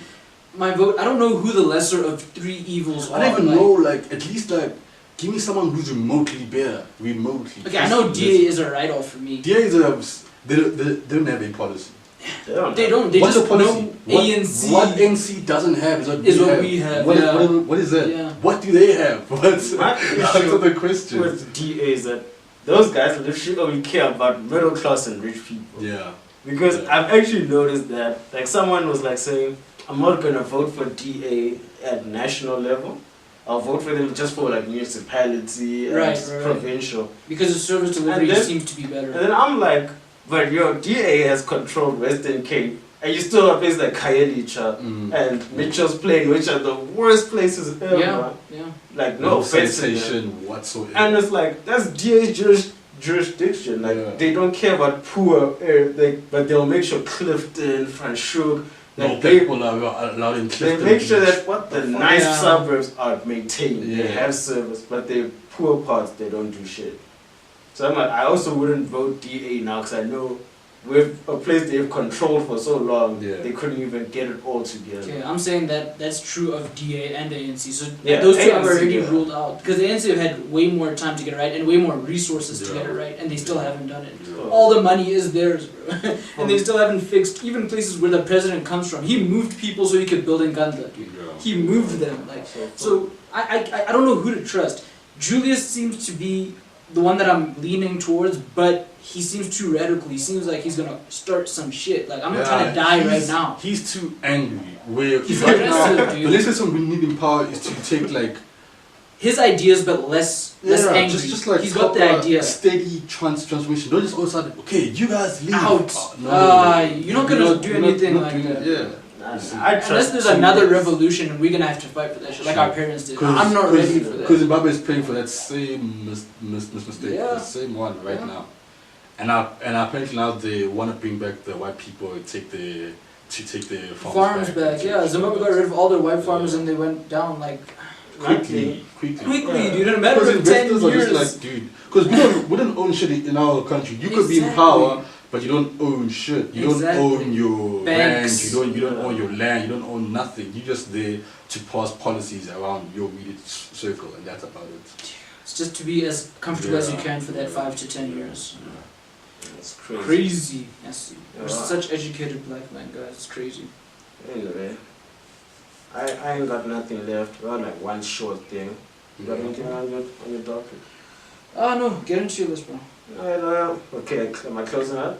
my vote, I don't know who the lesser of three evils are. I don't even like, know, like, at least, like, give me someone who's remotely better. Remotely. Okay, I know DA is a write-off for me. DA is they don't have a policy. They don't. They What's just the policy? know ANC. What NC doesn't have is what we have. What, Yeah. what is that? Yeah. What do they have? What's My answer issue the question? with DA is that those guys literally only care about middle class and rich people. Yeah. Because Yeah. I've actually noticed that, like, someone was like saying, I'm not gonna vote for DA at national level. I'll vote for them just for like municipality and Right. provincial. Because the service delivery then- seems to be better. And then I'm like, but your DA has controlled Western Cape, and you still have places like Khayelitsha and Mitchell's Plain, which are the worst places ever. Yeah. Like, no No offense to them. sanitation whatsoever. And it's like, that's DA's jurisdiction. Like, Yeah. they don't care about poor, but they'll make sure Clifton, Franschhoek, No like, they people are allowed in they Clifton make sure Beach. that what the nice Yeah. suburbs are maintained. They Yeah. have service, but the poor parts, they don't do shit. So I'm like, I also wouldn't vote DA now because I know with a place they've controlled for so long, Yeah. they couldn't even get it all together. Okay, I'm saying that that's true of DA and ANC. So Yeah, those two have ANC, already yeah. ruled out. Because the ANC have had way more time to get it right and way more resources to Yeah. get it right, and they still haven't done it. Yeah. All the money is theirs, bro. And they still haven't fixed even places where the president comes from. He moved people so he could build in Gandla, dude. Yeah. He moved them. Like, so I don't know who to trust. Julius seems to be the one that I'm leaning towards, but he seems too radical. He seems like he's gonna start some shit. Like, I'm not trying to die right now. He's too angry. Where He's right now, aggressive, dude. the latest one we need in power is to take like His ideas, but less angry. just like He's got the proper idea. steady transformation. Don't just all of a sudden, okay, you guys leave. Out. No, You're not gonna do anything not like doing that. it, Yeah. I trust Unless there's Julius. another revolution and we're gonna have to fight for that shit, like our parents did. I'm not ready for Because that. Zimbabwe is paying for that same mistake, Yeah. the same one right Yeah. now. And apparently now they want to bring back the white people and take the Farms back, yeah. Zimbabwe got rid of all their white farmers Yeah. and they went down like quickly. quickly, Yeah. dude. In a matter Because of 10 investors are years. just like, dude, because we don't own shit in our country. You could be in Exactly. power, but you don't own shit. You don't Exactly. own your Banks. land. You don't own your land. You don't own nothing. You're just there to pass policies around your immediate circle, and that's about it. It's just to be as comfortable as you Yeah. can for that 5 to 10 years. It's crazy. Crazy. Yes. We're Yeah. such educated black men, guys. It's crazy. Anyway, I ain't got nothing left. Well, like one short thing. You got anything on your docket? Oh no, get into your list, bro. Okay, am I closing up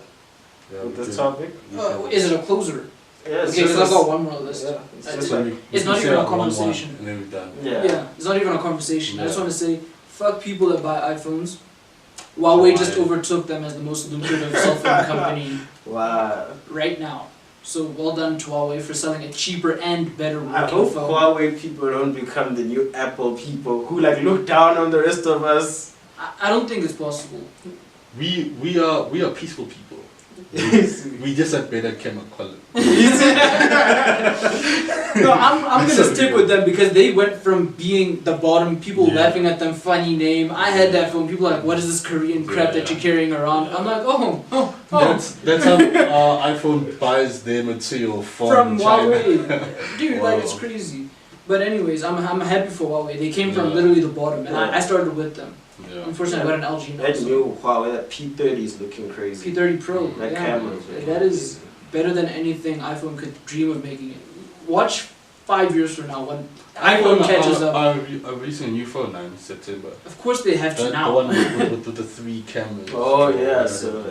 Yeah, with we this can- topic? we can- Is it a closer? Yeah, it's Okay, because just I've got one more list. Yeah, it's That's just So like, we It's can not say even a like 1-1, conversation. and then we're done. yeah. It's not even a conversation. I just Yeah. want to say, fuck people that buy iPhones. Huawei just Huawei. overtook them as the most lucrative cell phone company Wow. right now. So well done to Huawei for selling a cheaper and better I working hope phone. Huawei people don't become the new Apple people who like look down on the rest of us. I don't think it's possible. We are peaceful people. We just have better camera quality. No, I'm gonna stick with them because they went from being the bottom, people Yeah. laughing at them, funny name. I had that phone. People are like, what is this Korean crap that Yeah. you're carrying around? I'm like, oh. That's how iPhone buys their material From China. Huawei. Dude, like, it's Wow. crazy. But anyways, I'm happy for Huawei. They came from Yeah. literally the bottom, and Yeah. I started with them. Yeah. Unfortunately, I got an LG now. That so- new Huawei, that P30 is looking crazy. P30 Pro. That yeah. camera is looking That is crazy. better than anything iPhone could dream of making it. Watch 5 years from now when iPhone catches up. I'm releasing a new phone now in September. Of course they have to The now. one with the 3 cameras. Oh, yeah, so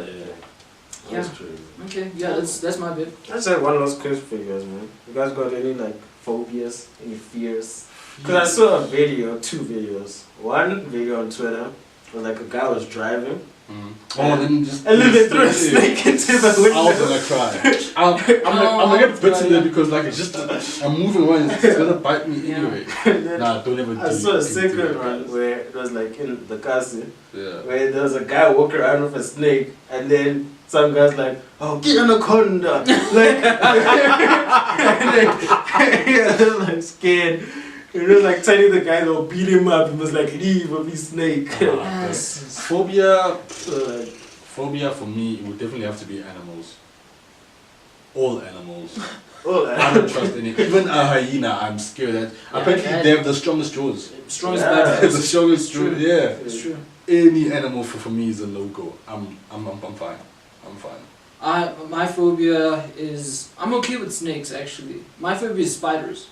Yeah. true. Okay, yeah, that's my bit. I just had one last question for you guys, man. You guys got any like phobias, any fears? Because I saw a video, 2 videos. One video on Twitter was like a guy was driving Oh, then just. And then they threw a snake into the I window. was gonna cry. I'm gonna get bitten there because like it's just I'm moving around. It's gonna bite me anyway. Nah, don't ever do I saw a do second that, one guys. where it was like in the castle, Yeah. where there was a guy walking around with a snake, and then some guy's like, "Oh, get anaconda!" Like, and then, yeah, they're like scared. It was like telling the guy they'll beat him up. He was like, "Leave of his snake." Phobia. So, like, Phobia for me, it would definitely have to be animals. All animals. oh, I don't trust any. Even a hyena, I'm scared at. Apparently, yeah. they have the strongest jaws. Strongest Yeah. bad the force. strongest True. jaws. Yeah. It's true. Any animal for me is a no go. I'm fine. I'm fine. My phobia is I'm okay with snakes actually. My phobia is spiders.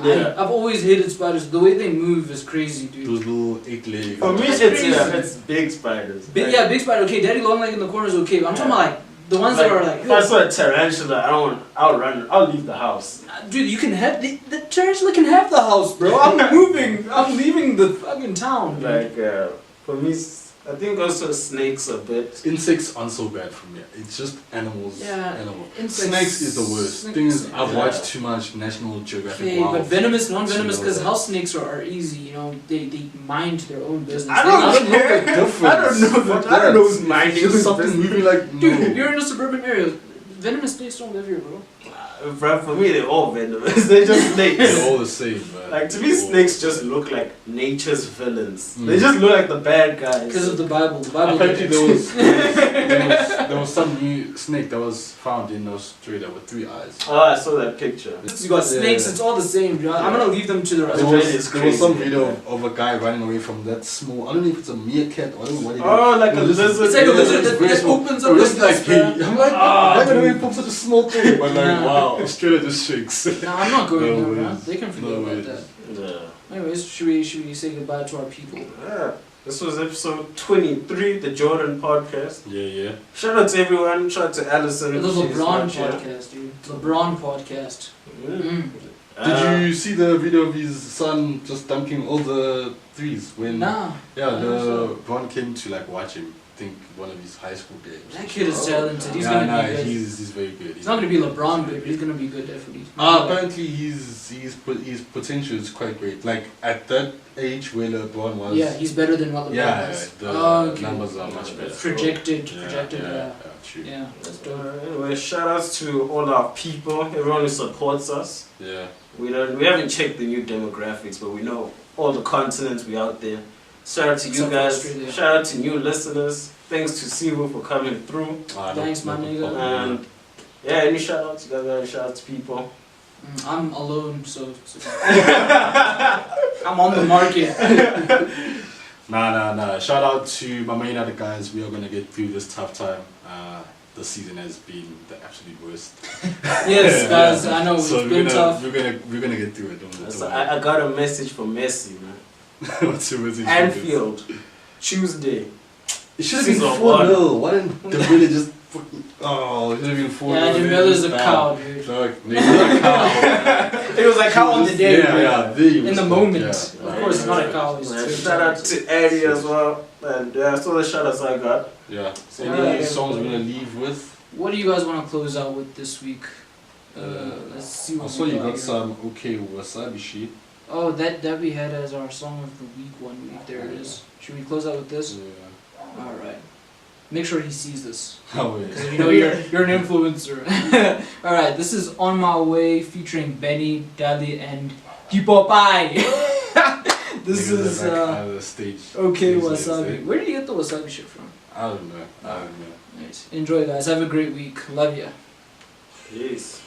Yeah. I've always hated spiders. The way they move is crazy, dude. Those little 8 legs. for me, That's it's crazy. it's big spiders. Yeah, big spider. Okay, daddy long leg in the corner is okay. But I'm talking about like the ones that are like. if I saw a tarantula, I'll run. I'll leave the house. Dude, you can have the tarantula can have the house, bro. I'm moving. I'm leaving the fucking town. Dude. Like for me, I think also snakes a bit. Insects aren't so bad for me. It's just animals. Yeah, Animals. insects- Snakes is the worst. snakes- Thing is, I've yeah. watched too much National Geographic. Okay, Wow. but venomous, non-venomous, To know because that. house snakes are easy. You know, they mind their own business. I don't I don't know care. the difference. I don't know Fuck that. I don't know who's that. minding It's just who's something business. moving like no. Dude, you're in a suburban area. Venomous snakes don't live here, bro. Bro, for me, they're all venomous. They're just snakes. They're all the same, man. Like to me, They're all- snakes just look like nature's villains. Mm. They just look like the bad guys. Because of the Bible. The Bible. Apparently did it. there was some new snake that was found in Australia with 3 eyes. Oh, I saw that picture. You got snakes. It's all the same, dude. I'm gonna leave them to the rest. There Australia was, is there was some crazy, video man. of a guy running away from that small. I don't know if it's a meerkat or I don't know what it is. Oh, like It a was just- lizard. It's like a Yeah, lizard it's that, very that small. opens It up was like like, this, hey, I'm like, Ah, why away dude. from such a small thing? But like, Yeah. wow, Australia just shakes. Nah, I'm not going No there, ways. man. They can forget No about ways. that. Yeah. Anyways, should we say goodbye to our people? Yeah. This was episode 23, the Jordan podcast. Yeah. Shout out to everyone. Shout out to Allison. The She's LeBron not here. podcast, dude. LeBron podcast. Mm. Did you see the video of his son just dunking all the threes when? Nah. Yeah, I don't the Ron came to like watch him. I think one of his high school games. That kid is Oh. talented. He's yeah, gonna be good. he's very good. He's not gonna be LeBron good, but he's gonna be good definitely. Apparently his potential is quite great. Like at that age where LeBron was. Yeah, he's better than what LeBron Yeah, was. the Oh, okay. numbers are much better. Projected, Yeah, yeah. true. Yeah, that's dope. Anyway, shout outs to all our people, everyone who supports us. Yeah. We haven't checked the new demographics, but we know all the continents we out there. Shout out to you Except for guys. Australia. Shout out to new listeners. Thanks to Sivu for coming through. Thanks, my nigga. And yeah, any shout outs? You guys got any shout outs to people? I'm alone, so I'm on the market. Nah. Shout out to my main other guys. We are gonna get through this tough time. The season has been the absolute worst. Yes, guys, I know So it's been tough. we're gonna get through it. Don't So worry. I got a message from Messi, man. What's your message? Anfield, Tuesday. It should have been Season 4-0. Why didn't the really just fucking? Oh, it should have been 4-0. Yeah, Jamella's a cow, dude. Fuck, nigga, a cow. It was like cow on the day, Yeah, bro. there you In the was, moment. yeah. Of course, he's not a cow. He's Man, too shout out talented. to Eddie as well. And that's all the shout outs I got. Yeah. So Alright. any songs we're gonna leave with? What do you guys want to close out with this week? Let's see I what saw we you got got here. some okay wasabi shit. Oh, that we had as our song of the week 1 week. There it is. Should we close out with this? Yeah. All right. Make sure he sees this. Oh Because yeah. you know you're an influencer. All right. This is On My Way featuring Benny, Dali, and Hipopai. This Niggas is are back out of the stage. okay Things wasabi. like Where did you get the wasabi shit from? I don't know. Nice. Enjoy, guys. Have a great week. Love ya. Peace.